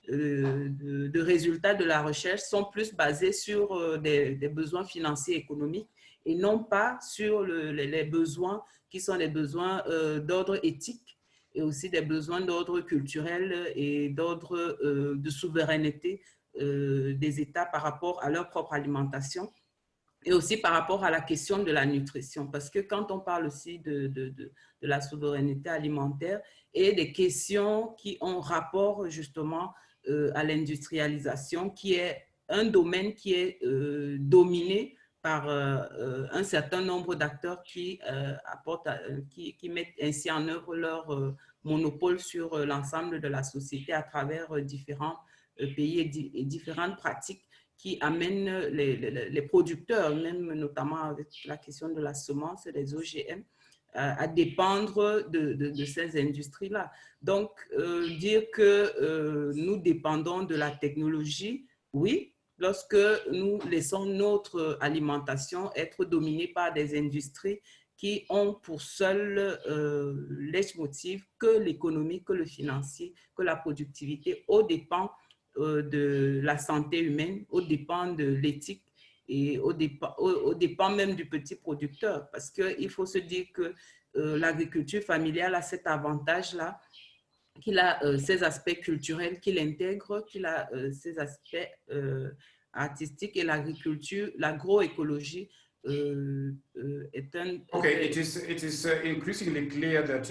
de résultats de la recherche sont plus basés sur des besoins financiers et économiques et non pas sur les besoins qui sont des besoins d'ordre éthique et aussi des besoins d'ordre culturel et d'ordre de souveraineté des États par rapport à leur propre alimentation et aussi par rapport à la question de la nutrition. Parce que quand on parle aussi de la souveraineté alimentaire et des questions qui ont rapport justement à l'industrialisation, qui est un domaine qui est dominé par un certain nombre d'acteurs qui mettent ainsi en œuvre leur monopole sur l'ensemble de la société à travers différents pays et différentes pratiques qui amènent les producteurs, même notamment avec la question de la semence et des OGM, à dépendre de ces industries-là. Donc, dire que nous dépendons de la technologie, oui, lorsque nous laissons notre alimentation être dominée par des industries qui ont pour seul leitmotiv que l'économie, que le financier, que la productivité, aux dépens de la santé humaine, aux dépens de l'éthique et aux dépens même du petit producteur. Parce qu'il faut se dire que l'agriculture familiale a cet avantage-là, qu'il a ses aspects culturels qu'il intègre, qu'il a ses aspects artistiques et l'agriculture, l'agroécologie est un... Okay, it is increasingly clear that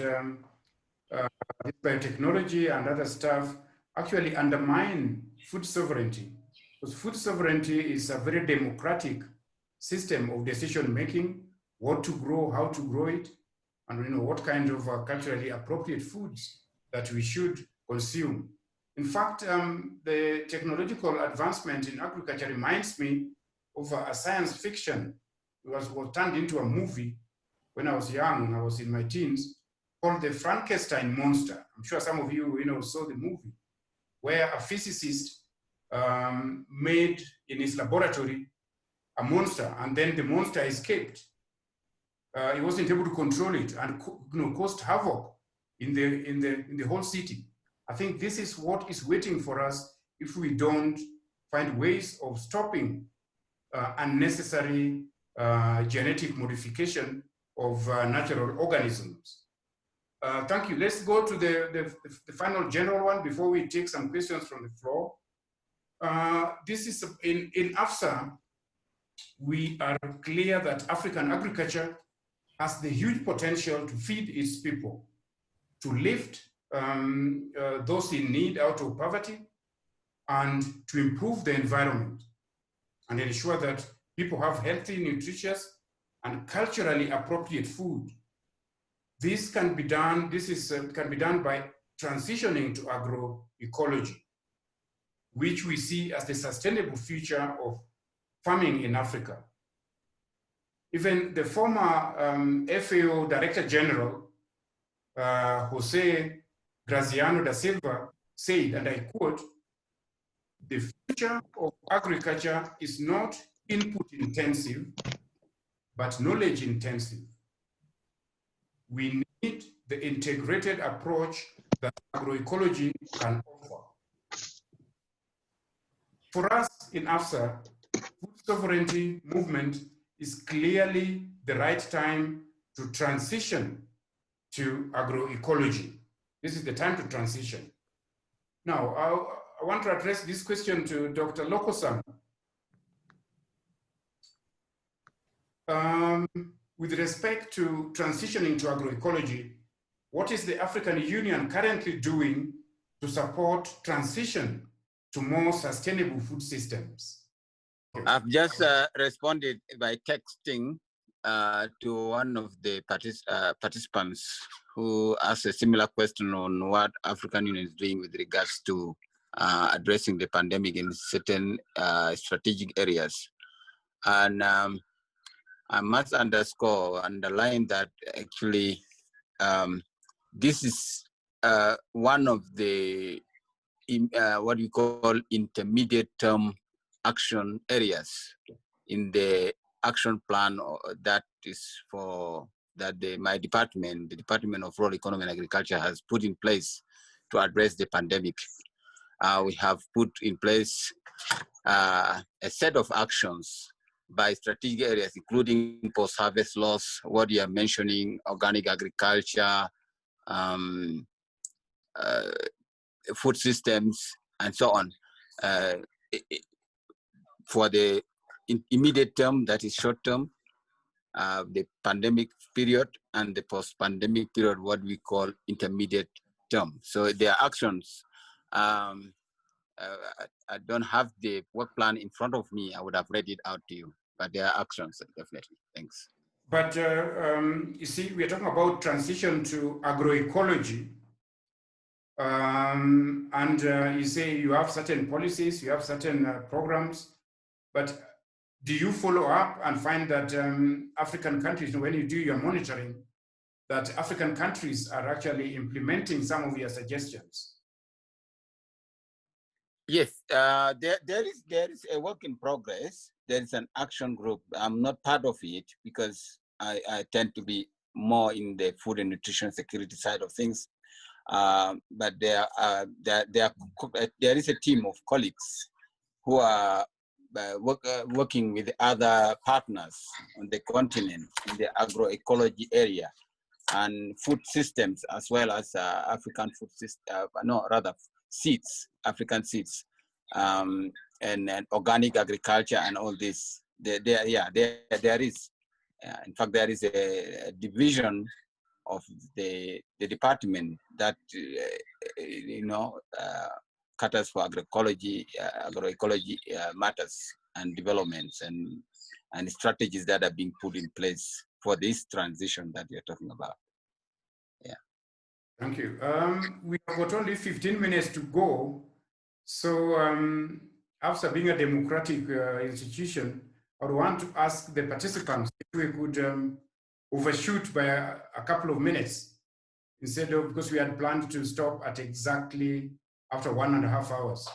this biotechnology and other stuff actually undermine food sovereignty, because food sovereignty is a very democratic system of decision making, what to grow, how to grow it, and what kind of culturally appropriate foods that we should consume. In fact, the technological advancement in agriculture reminds me of a science fiction. It was turned into a movie when I was young. I was in my teens, called the Frankenstein Monster. I'm sure some of you saw the movie, where a physicist made in his laboratory a monster, and then the monster escaped. He wasn't able to control it and caused havoc in the whole city. I think this is what is waiting for us if we don't find ways of stopping unnecessary genetic modification of natural organisms. Thank you. Let's go to the final general one before we take some questions from the floor. This is in AFSA, we are clear that African agriculture has the huge potential to feed its people, to lift those in need out of poverty, and to improve the environment and ensure that people have healthy, nutritious, and culturally appropriate food. This can be done. Can be done by transitioning to agroecology, which we see as the sustainable future of farming in Africa. Even the former FAO Director General, Jose Graziano da Silva, said, and I quote, "The future of agriculture is not input intensive, but knowledge intensive. We need the integrated approach that agroecology can offer." For us in AFSA, food sovereignty movement is clearly the right time to transition to agroecology. This is the time to transition. Now, I want to address this question to Dr. Lokosan. With respect to transitioning to agroecology, what is the African Union currently doing to support transition to more sustainable food systems? I've just responded by texting to one of the participants who asked a similar question on what African Union is doing with regards to addressing the pandemic in certain strategic areas. And I must underline that actually this is one of the what we call intermediate term action areas in the action plan that is for that my department, the Department of Rural Economy and Agriculture, has put in place to address the pandemic. We have put in place a set of actions by strategic areas, including post-harvest loss, what you are mentioning, organic agriculture, food systems, and so on. For the immediate term, that is short term, the pandemic period, and the post-pandemic period, what we call intermediate term. So there are actions. I don't have the work plan in front of me. I would have read it out to you, but there are actions, definitely. Thanks. But you see, we are talking about transition to agroecology. And you say you have certain policies, you have certain programs, but do you follow up and find that African countries, when you do your monitoring, that African countries are actually implementing some of your suggestions? Yes, there is a work in progress. There is an action group. I'm not part of it because I tend to be more in the food and nutrition security side of things. But there is a team of colleagues who are working with other partners on the continent in the agroecology area and food systems, as well as African food system, seeds, African seeds, and organic agriculture and all this. There is. In fact, there is a division of the department that caters for agroecology matters and developments and strategies that are being put in place for this transition that you're talking about. Yeah. Thank you. We have got only 15 minutes to go. So after being a democratic institution, I would want to ask the participants if we could overshoot by a couple of minutes instead of, because we had planned to stop at exactly after 1.5 hours.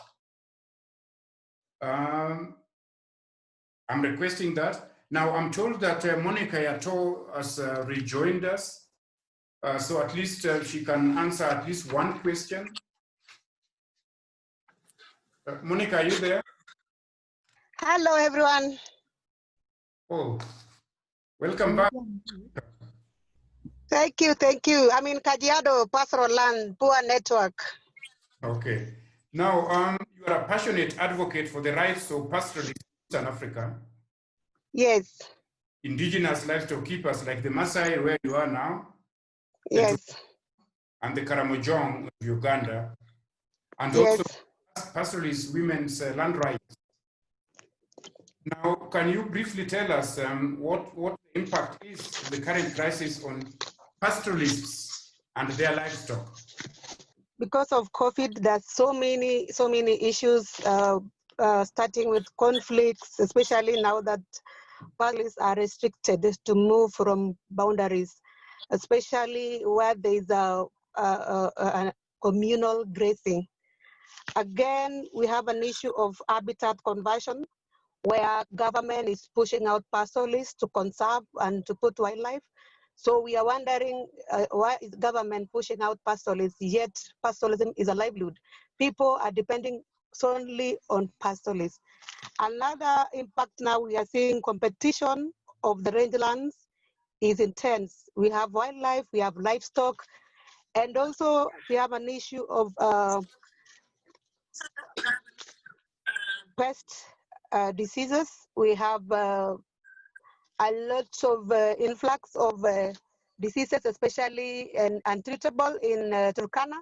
I'm requesting that. Now I'm told that Monica Yato has rejoined us. So at least she can answer at least one question. Monica, are you there? Hello, everyone. Oh, welcome back. Thank you, thank you. I'm in Kajiado, pastoral land, poor network. Okay. Now, you are a passionate advocate for the rights of pastoralists in Eastern Africa. Yes. Indigenous livestock keepers like the Maasai, where you are now, Yes. and the Karamojong of Uganda, and Yes. also pastoralist women's land rights. Now, can you briefly tell us what the impact is of the current crisis on pastoralists and their livestock? Because of COVID, there's so many issues, starting with conflicts, especially now that pastoralists are restricted to move from boundaries, especially where there is a communal grazing. Again, we have an issue of habitat conversion, where government is pushing out pastoralists to conserve and to put wildlife. So we are wondering why is government pushing out pastoralists, yet pastoralism is a livelihood. People are depending solely on pastoralists. Another impact now, we are seeing competition of the rangelands is intense. We have wildlife, we have livestock, and also we have an issue of pest diseases. We have a lot of influx of diseases, especially and untreatable in Turkana,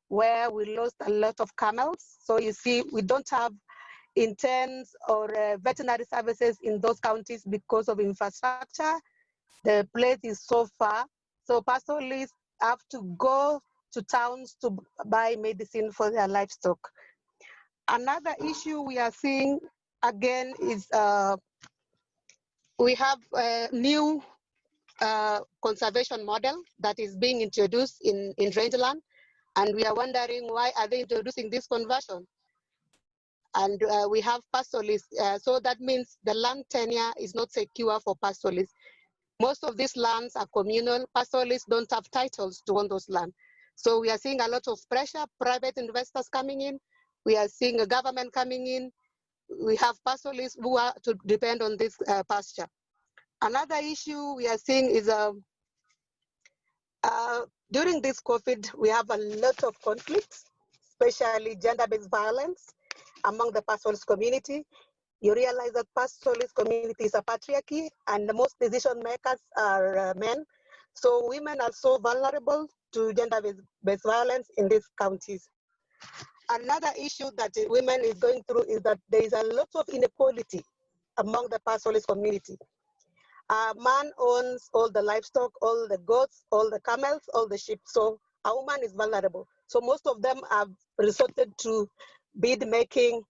where we lost a lot of camels. So you see, we don't have intense or veterinary services in those counties because of infrastructure. The place is so far. So pastoralists have to go to towns to buy medicine for their livestock. Another issue we are seeing again is we have a new conservation model that is being introduced in rangeland, and we are wondering why are they introducing this conversion? And we have pastoralists, so that means the land tenure is not secure for pastoralists. Most of these lands are communal. Pastoralists don't have titles to own those lands. So we are seeing a lot of pressure, private investors coming in. We are seeing a government coming in. We have pastoralists who are to depend on this pasture. Another issue we are seeing is during this COVID, we have a lot of conflicts, especially gender-based violence among the pastoralist community. You realize that pastoralist community is a patriarchy, and the most decision makers are men. So women are so vulnerable to gender-based violence in these counties. Another issue that women is going through is that there is a lot of inequality among the pastoralist community. A man owns all the livestock, all the goats, all the camels, all the sheep. So a woman is vulnerable. So most of them have resorted to bead making.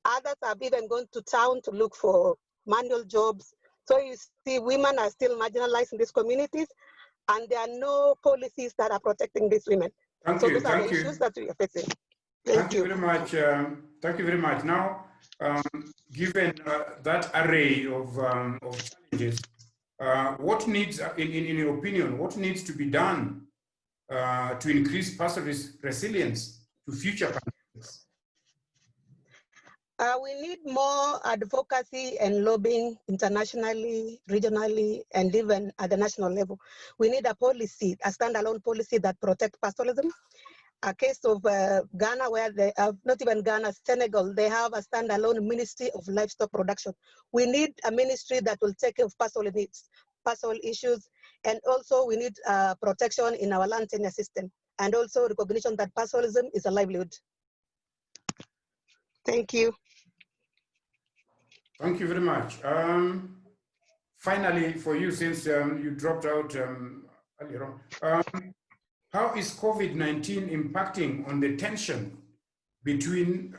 Others have even gone to town to look for manual jobs. So you see, women are still marginalized in these communities, and there are no policies that are protecting these women. So those are the issues that we are facing. Thank you very much. Thank you very much. Now, given that array of challenges, what needs, in your opinion, what needs to be done to increase pastoralist resilience to future pandemics? We need more advocacy and lobbying internationally, regionally, and even at the national level. We need a policy, a standalone policy that protects pastoralism. A case of Ghana, where they have, not even Ghana, Senegal, they have a standalone ministry of livestock production. We need a ministry that will take care of pastoral needs, pastoral issues, and also we need protection in our land tenure system, and also recognition that pastoralism is a livelihood. Thank you. Thank you very much. Finally, for you, since you dropped out earlier on, how is COVID-19 impacting on the tension between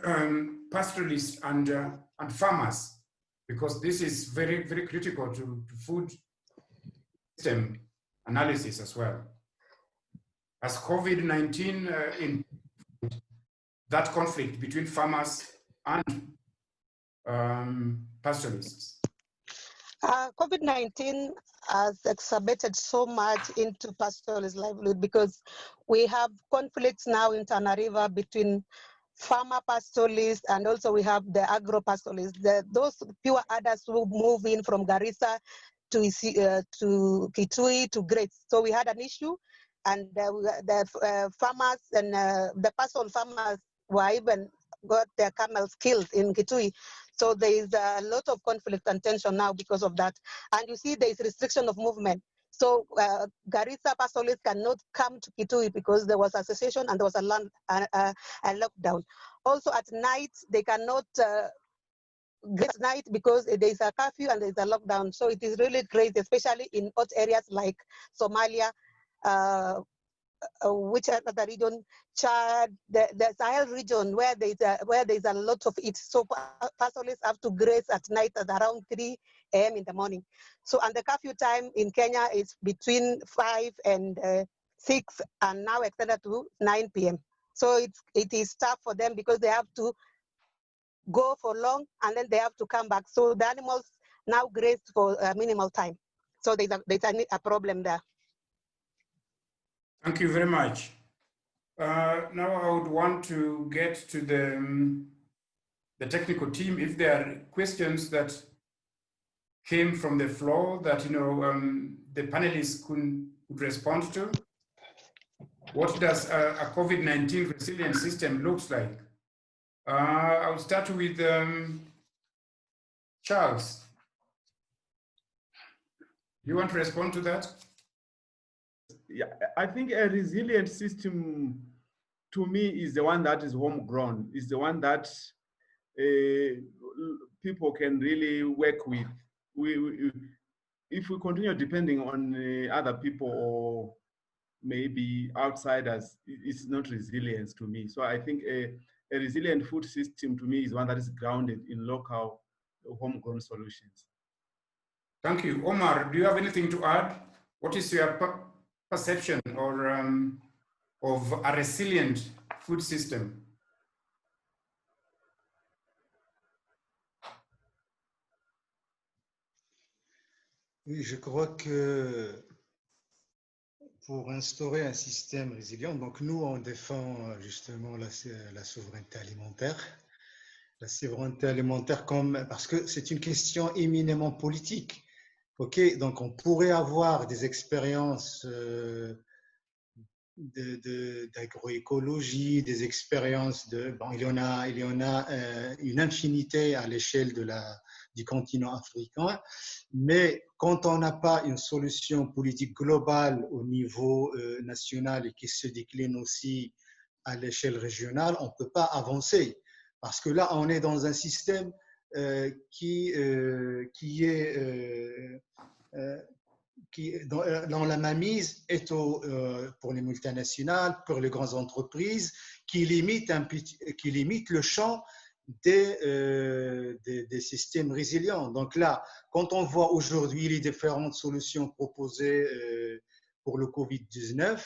pastoralists and farmers? Because this is very, very critical to food system analysis as well. Has COVID-19 in that conflict between farmers and pastoralists? COVID-19 has exacerbated so much into pastoralist livelihood because we have conflicts now in Tana River between farmer pastoralists and also we have the agro-pastoralists. Those pure adders who move in from Garissa to Kitui to Grace. So we had an issue, and the farmers and the pastoral farmers were even got their camels killed in Kitui. So there is a lot of conflict and tension now because of that. And you see there is restriction of movement. So Garissa pastoral cannot come to Kitui because there was a cessation and there was a lockdown. Also at night, they cannot get night because there is a curfew and there is a lockdown. So it is really crazy, especially in hot areas like Somalia, which other region, Chad, the Sahel region where there is a lot of it. So pastoralists have to graze at night at around 3 a.m. in the morning. So, and the curfew time in Kenya is between 5 and 6 and now extended to 9 p.m. So it is tough for them because they have to go for long and then they have to come back. So the animals now graze for a minimal time. So there's a problem there. Thank you very much. Now I would want to get to the technical team. If there are questions that came from the floor that the panelists could respond to. What does a COVID-19 resilient system looks like? I'll start with Charles. You want to respond to that? Yeah, I think a resilient system to me is the one that is homegrown, is the one that people can really work with. If we continue depending on other people or maybe outsiders, it's not resilience to me. So I think a resilient food system to me is one that is grounded in local homegrown solutions. Thank you. Omar, do you have anything to add? What is your perception or of a resilient food system? Oui, je crois que pour instaurer un système résilient, donc nous, on défend justement la souveraineté alimentaire. La souveraineté alimentaire parce que c'est une question éminemment politique. Ok, donc on pourrait avoir des expériences d'agroécologie, des expériences il y en a une infinité à l'échelle du continent africain, mais quand on n'a pas une solution politique globale au niveau national et qui se décline aussi à l'échelle régionale, on ne peut pas avancer. Parce que là, on est dans un système qui est dont la mainmise est pour les multinationales, pour les grandes entreprises, qui limite le champ des systèmes résilients. Donc là, quand on voit aujourd'hui les différentes solutions proposées pour le Covid-19,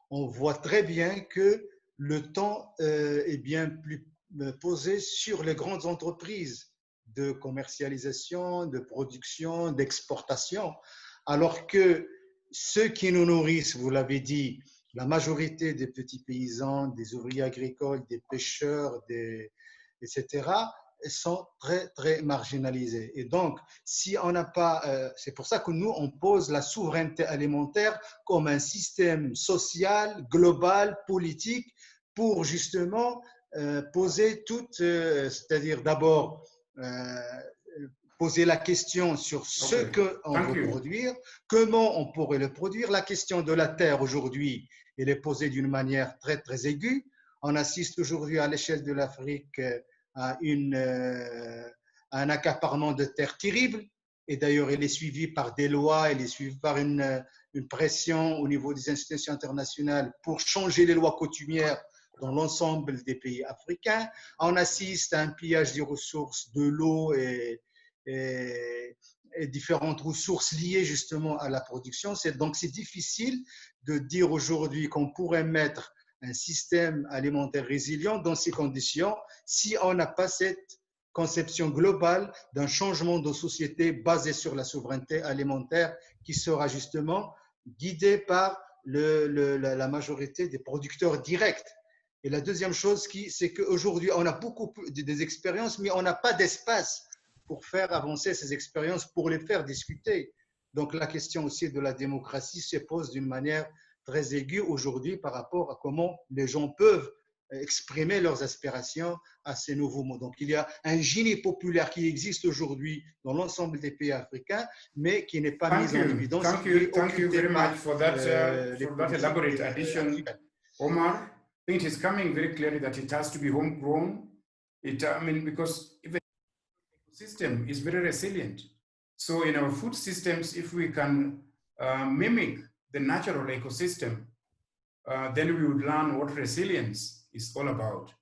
on voit très bien que le temps est bien plus posé sur les grandes entreprises de commercialisation, de production, d'exportation, alors que ceux qui nous nourrissent, vous l'avez dit, la majorité des petits paysans, des ouvriers agricoles, des pêcheurs, etc., sont très, très marginalisés. Et donc, si on n'a pas, c'est pour ça que nous, on pose la souveraineté alimentaire comme un système social, global, politique, pour justement poser c'est-à-dire d'abord poser la question sur ce qu'on veut produire, comment on pourrait le produire. La question de la terre aujourd'hui, elle est posée d'une manière très, très aiguë. On assiste aujourd'hui à l'échelle de l'Afrique à un accaparement de terres terrible. Et d'ailleurs, elle est suivie par des lois, elle est suivie par une pression au niveau des institutions internationales pour changer les lois coutumières dans l'ensemble des pays africains. On assiste à un pillage des ressources de l'eau et différentes ressources liées justement à la production. Donc, c'est difficile de dire aujourd'hui qu'on pourrait mettre un système alimentaire résilient dans ces conditions si on n'a pas cette conception globale d'un changement de société basé sur la souveraineté alimentaire qui sera justement guidée par la majorité des producteurs directs. Et la deuxième chose, c'est qu'aujourd'hui, on a beaucoup des expériences, mais on n'a pas d'espace pour faire avancer ces expériences, pour les faire discuter. Donc, la question aussi de la démocratie se pose d'une manière très aiguë aujourd'hui par rapport à comment les gens peuvent exprimer leurs aspirations à ces nouveaux mots. Donc, il y a un génie populaire qui existe aujourd'hui dans l'ensemble des pays africains, mais qui n'est pas mis en évidence. Thank you very much for that elaborate addition, Omar. I think it is coming very clearly that it has to be homegrown. I mean, because even the system is very resilient. So in our food systems, if we can mimic the natural ecosystem, then we would learn what resilience is all about.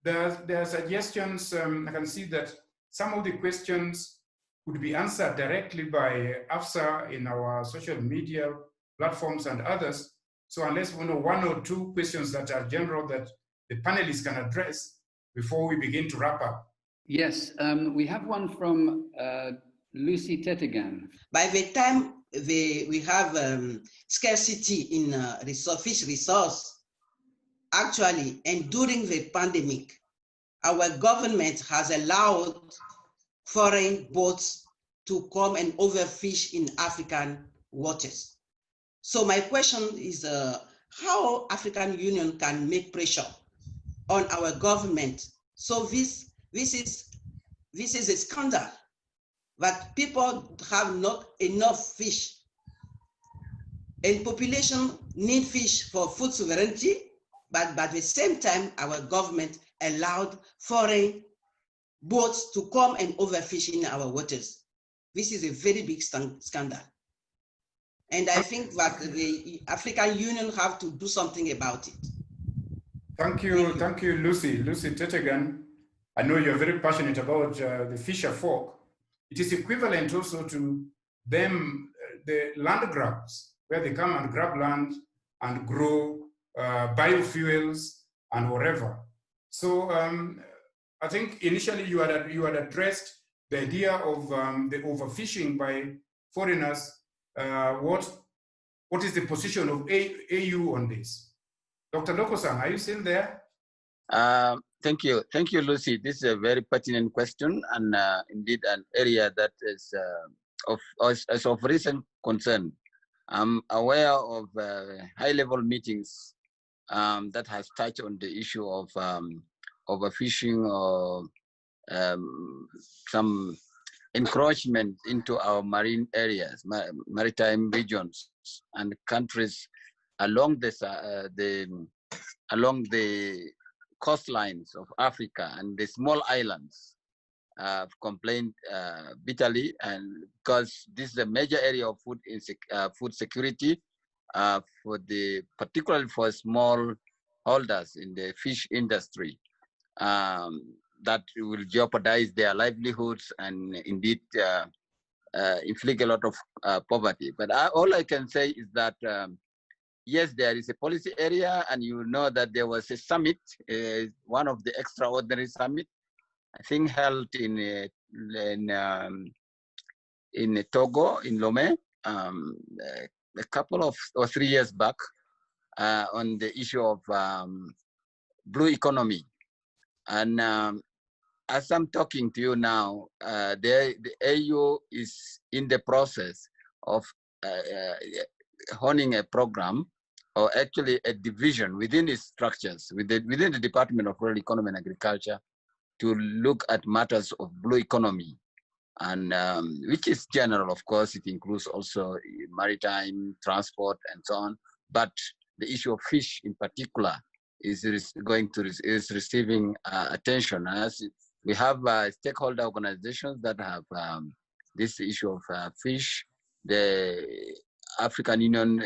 There are suggestions. I can see that some of the questions could be answered directly by AFSA in our social media platforms and others. So unless we know one or two questions that are general that the panelists can address before we begin to wrap up. Yes, we have one from Lucy Tettigan. By the time we have scarcity in fish resource, actually, and during the pandemic, our government has allowed foreign boats to come and overfish in African waters. So my question is how African Union can make pressure on our government. So this is a scandal that people have not enough fish, and population need fish for food sovereignty, but at the same time, our government allowed foreign boats to come and overfish in our waters. This is a very big scandal. And I think that the African Union have to do something about it. Thank you, Lucy Tettigan. I know you're very passionate about the fisher folk. It is equivalent also to them, the land grabs, where they come and grab land and grow biofuels and whatever. So I think initially you had addressed the idea of the overfishing by foreigners. What is the position of AU on this? Dr. Loko-san, are you still there? Thank you, Lucy. This is a very pertinent question, and indeed an area that is of recent concern. I'm aware of high-level meetings that has touched on the issue of overfishing or some encroachment into our marine areas, maritime regions, and countries along the coastlines of Africa and the small islands have complained bitterly, and because this is a major area of food security particularly for small holders in the fish industry, that will jeopardize their livelihoods and indeed inflict a lot of poverty. But all I can say is that yes, there is a policy area, and you know that there was a summit, one of the extraordinary summit, I think held in Togo, in Lomé, a couple of or 3 years back, on the issue of blue economy. And as I'm talking to you now, the AU is in the process of honing a program, or actually a division within its structures, within the Department of Rural Economy and Agriculture, to look at matters of blue economy, and which is general, of course. It includes also maritime transport and so on. But the issue of fish in particular is receiving attention, as we have stakeholder organizations that have this issue of fish. The African Union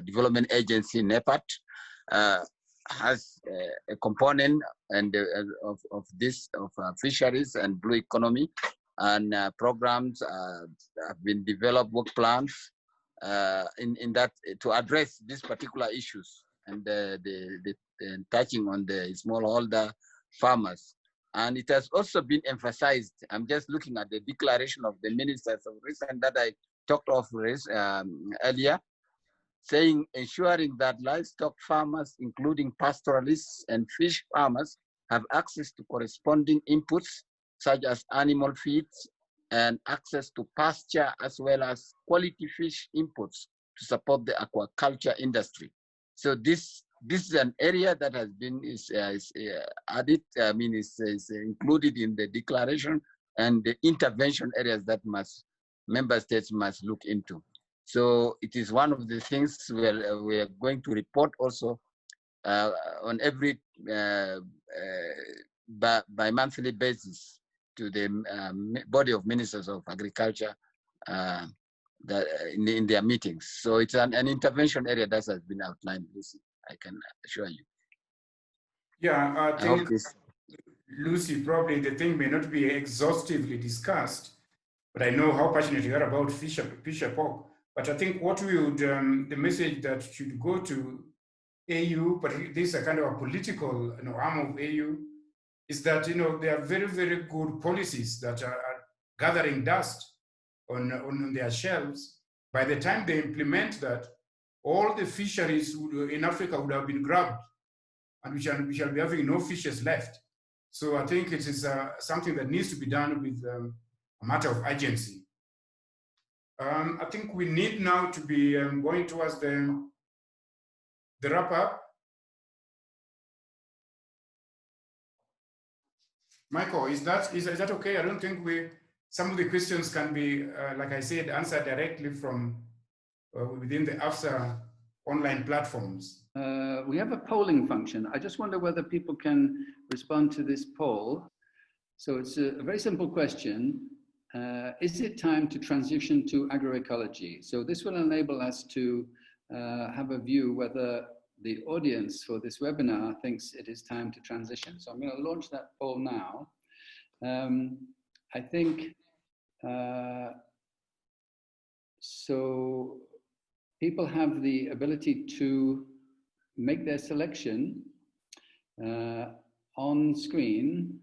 Development Agency, NEPAT, has a component of fisheries and blue economy, and programs have been developed, work plans in that to address these particular issues, and touching on the smallholder farmers. And it has also been emphasized. I'm just looking at the declaration of the ministers of recent that I talked of earlier, saying ensuring that livestock farmers, including pastoralists and fish farmers, have access to corresponding inputs such as animal feeds and access to pasture, as well as quality fish inputs to support the aquaculture industry. So this this is an area that has been added, is included in the declaration and the intervention areas that member states must look into. So it is one of the things where we are going to report also on every bi-monthly basis to the body of ministers of agriculture in their meetings. So it's an intervention area that has been outlined, Lucy, I can assure you. Yeah, I think, this... Lucy, probably the thing may not be exhaustively discussed, but I know how passionate you are about fisher pork. But I think what we would, the message that should go to AU, but this is a kind of a political arm of AU, is that there are very, very good policies that are gathering dust on their shelves. By the time they implement that, all the fisheries in Africa would have been grabbed, and we shall be having no fishes left. So I think it is something that needs to be done with a matter of urgency. I think we need now to be going towards the wrap up. Michael, is that okay? I don't think some of the questions can be, like I said, answered directly from within the AFSA online platforms. We have a polling function. I just wonder whether people can respond to this poll. So it's a very simple question. Is it time to transition to agroecology? So this will enable us to have a view whether the audience for this webinar thinks it is time to transition. So I'm going to launch that poll now. I think, so people have the ability to make their selection on screen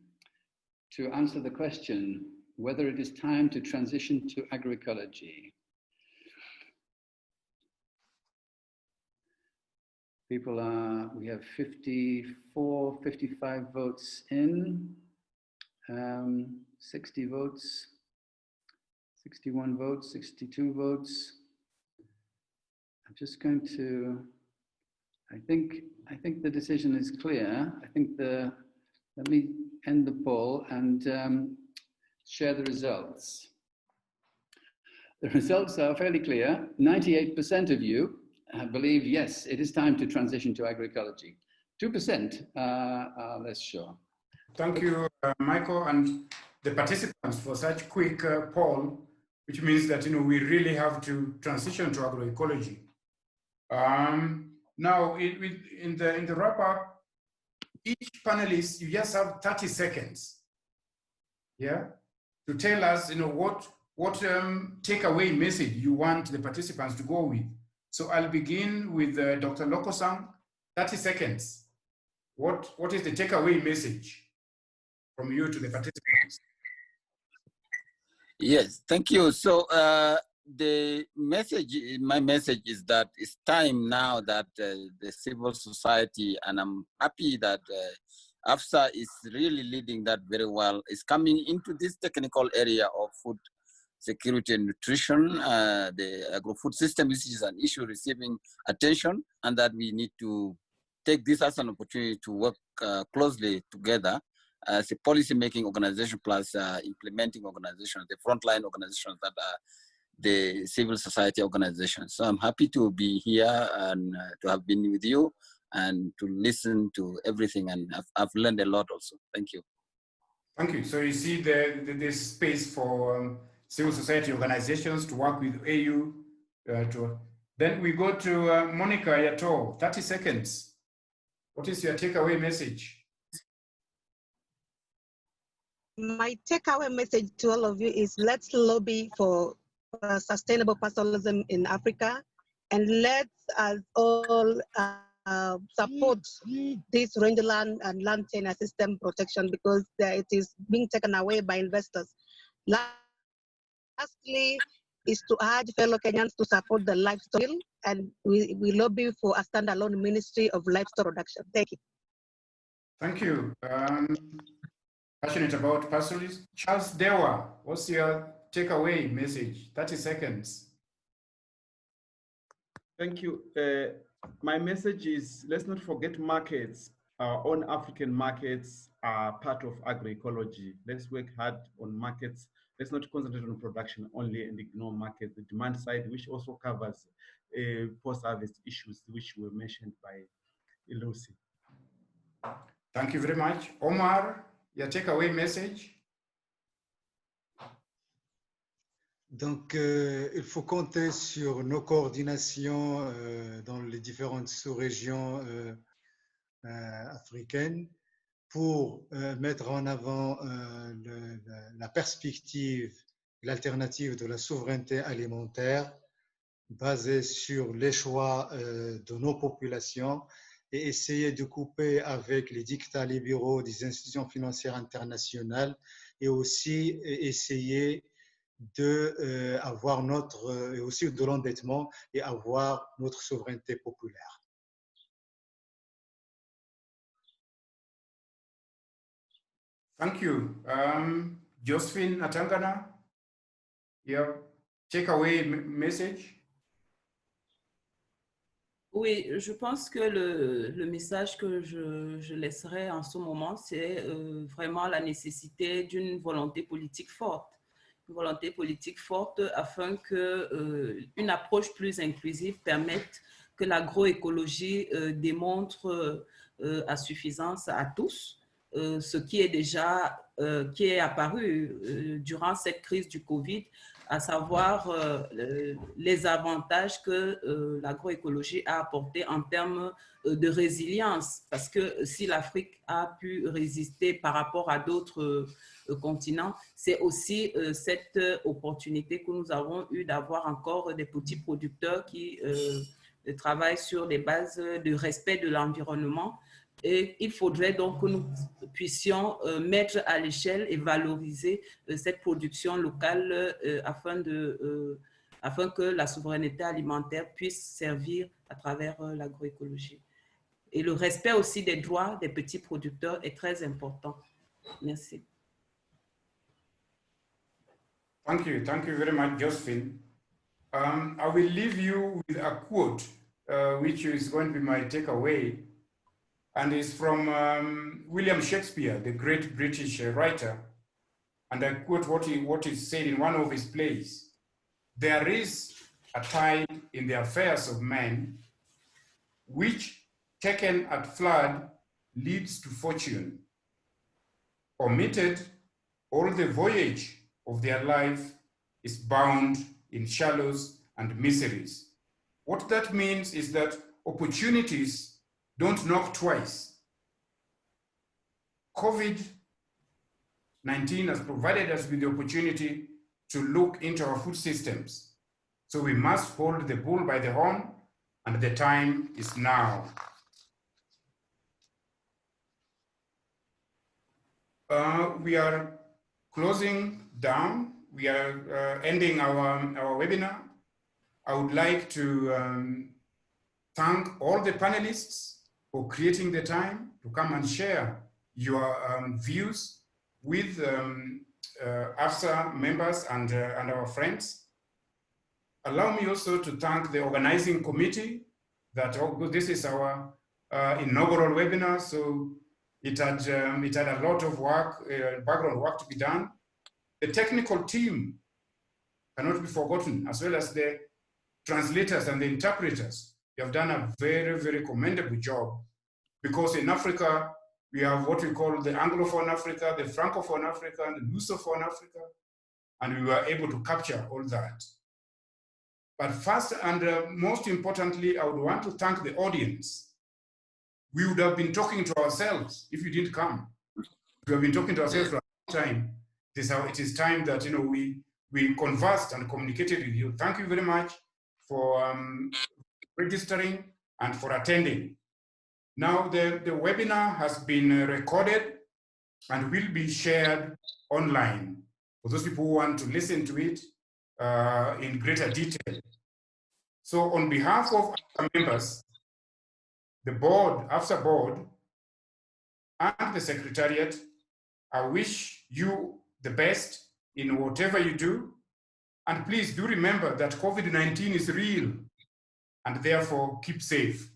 to answer the question whether it is time to transition to agroecology. People we have 54, 55 votes in, 60 votes, 61 votes, 62 votes. I'm just going to, I think the decision is clear. I think let me end the poll and share the results. The results are fairly clear. 98% of you believe, yes, it is time to transition to agroecology. 2% are less sure. Thank you, Michael, and the participants for such quick poll, which means that we really have to transition to agroecology. Now, in the wrap up, each panelist, you just have 30 seconds, yeah, to tell us, what takeaway message you want the participants to go with. So I'll begin with Dr. Loko-san, 30 seconds. What is the takeaway message from you to the participants? Yes, thank you. So my message is that it's time now that the civil society, and I'm happy that AFSA is really leading that very well, is coming into this technical area of food security and nutrition, the agro-food system, which is an issue receiving attention, and that we need to take this as an opportunity to work closely together as a policy-making organization plus implementing organizations, the frontline organizations that are the civil society organizations. So I'm happy to be here and to have been with you and to listen to everything, and I've learned a lot also. Thank you. Thank you. So you see there's space for civil society organizations to work with AU. Then we go to Monica Yato, 30 seconds. What is your takeaway message? My takeaway message to all of you is let's lobby for sustainable pastoralism in Africa, and let's all support this rangeland and land tenure system protection, because it is being taken away by investors. Lastly, is to urge fellow Kenyans to support the livestock bill, and we lobby for a standalone ministry of livestock production. Thank you. Thank you. Passionate about pastoralism. Charles Dewa, what's your takeaway message? 30 seconds. Thank you. My message is, let's not forget markets. Our own African markets are part of agroecology. Let's work hard on markets. Let's not concentrate on production only and ignore market, the demand side, which also covers post-harvest issues, which were mentioned by Lucy. Thank you very much. Omar, your takeaway message? Donc, il faut compter sur nos coordinations dans les différentes sous-régions africaines pour mettre en avant la perspective, l'alternative de la souveraineté alimentaire basée sur les choix de nos populations et essayer de couper avec les dictats libéraux des institutions financières internationales et aussi essayer avoir et aussi de l'endettement et avoir notre souveraineté populaire. Thank you. Josephine Atangana, your takeaway message? Oui, je pense que le message que je laisserai en ce moment, c'est vraiment la nécessité d'une volonté politique forte. Une volonté politique forte afin qu'une approche plus inclusive permette que l'agroécologie démontre à suffisance à tous ce qui est déjà qui est apparu durant cette crise du Covid, à savoir les avantages que l'agroécologie a apportés en termes de résilience. Parce que si l'Afrique a pu résister par rapport à d'autres continents, c'est aussi cette opportunité que nous avons eue d'avoir encore des petits producteurs qui travaillent sur des bases de respect de l'environnement. Et il faudrait donc que nous puissions mettre à l'échelle et valoriser cette production locale afin que la souveraineté alimentaire puisse servir à travers l'agroécologie. Et le respect aussi des droits des petits producteurs est très important. Merci. Thank you very much, Josephine. I will leave you with a quote, which is going to be my takeaway. And it's from William Shakespeare, the great British writer. And I quote what he said in one of his plays. There is a tide in the affairs of men, which, taken at flood, leads to fortune. Omitted, all the voyage of their life is bound in shallows and miseries. What that means is that opportunities don't knock twice. COVID-19 has provided us with the opportunity to look into our food systems. So we must hold the bull by the horn, and the time is now. We are closing down. We are ending our webinar. I would like to thank all the panelists for creating the time to come and share your views with AFSA members and our friends. Allow me also to thank the organizing committee that this is our inaugural webinar, so it had a lot of work, background work to be done. The technical team cannot be forgotten, as well as the translators and the interpreters. You have done a very, very commendable job, because in Africa, we have what we call the Anglophone Africa, the Francophone Africa, and the Lusophone Africa, and we were able to capture all that. But first and most importantly, I would want to thank the audience. We would have been talking to ourselves if you didn't come. We have been talking to ourselves for a long time. This is how it is time that we conversed and communicated with you. Thank you very much for registering and for attending. Now the webinar has been recorded and will be shared online for those people who want to listen to it in greater detail. So on behalf of our members, the board, AFSA board, and the secretariat, I wish you the best in whatever you do. And please do remember that COVID-19 is real, and therefore keep safe.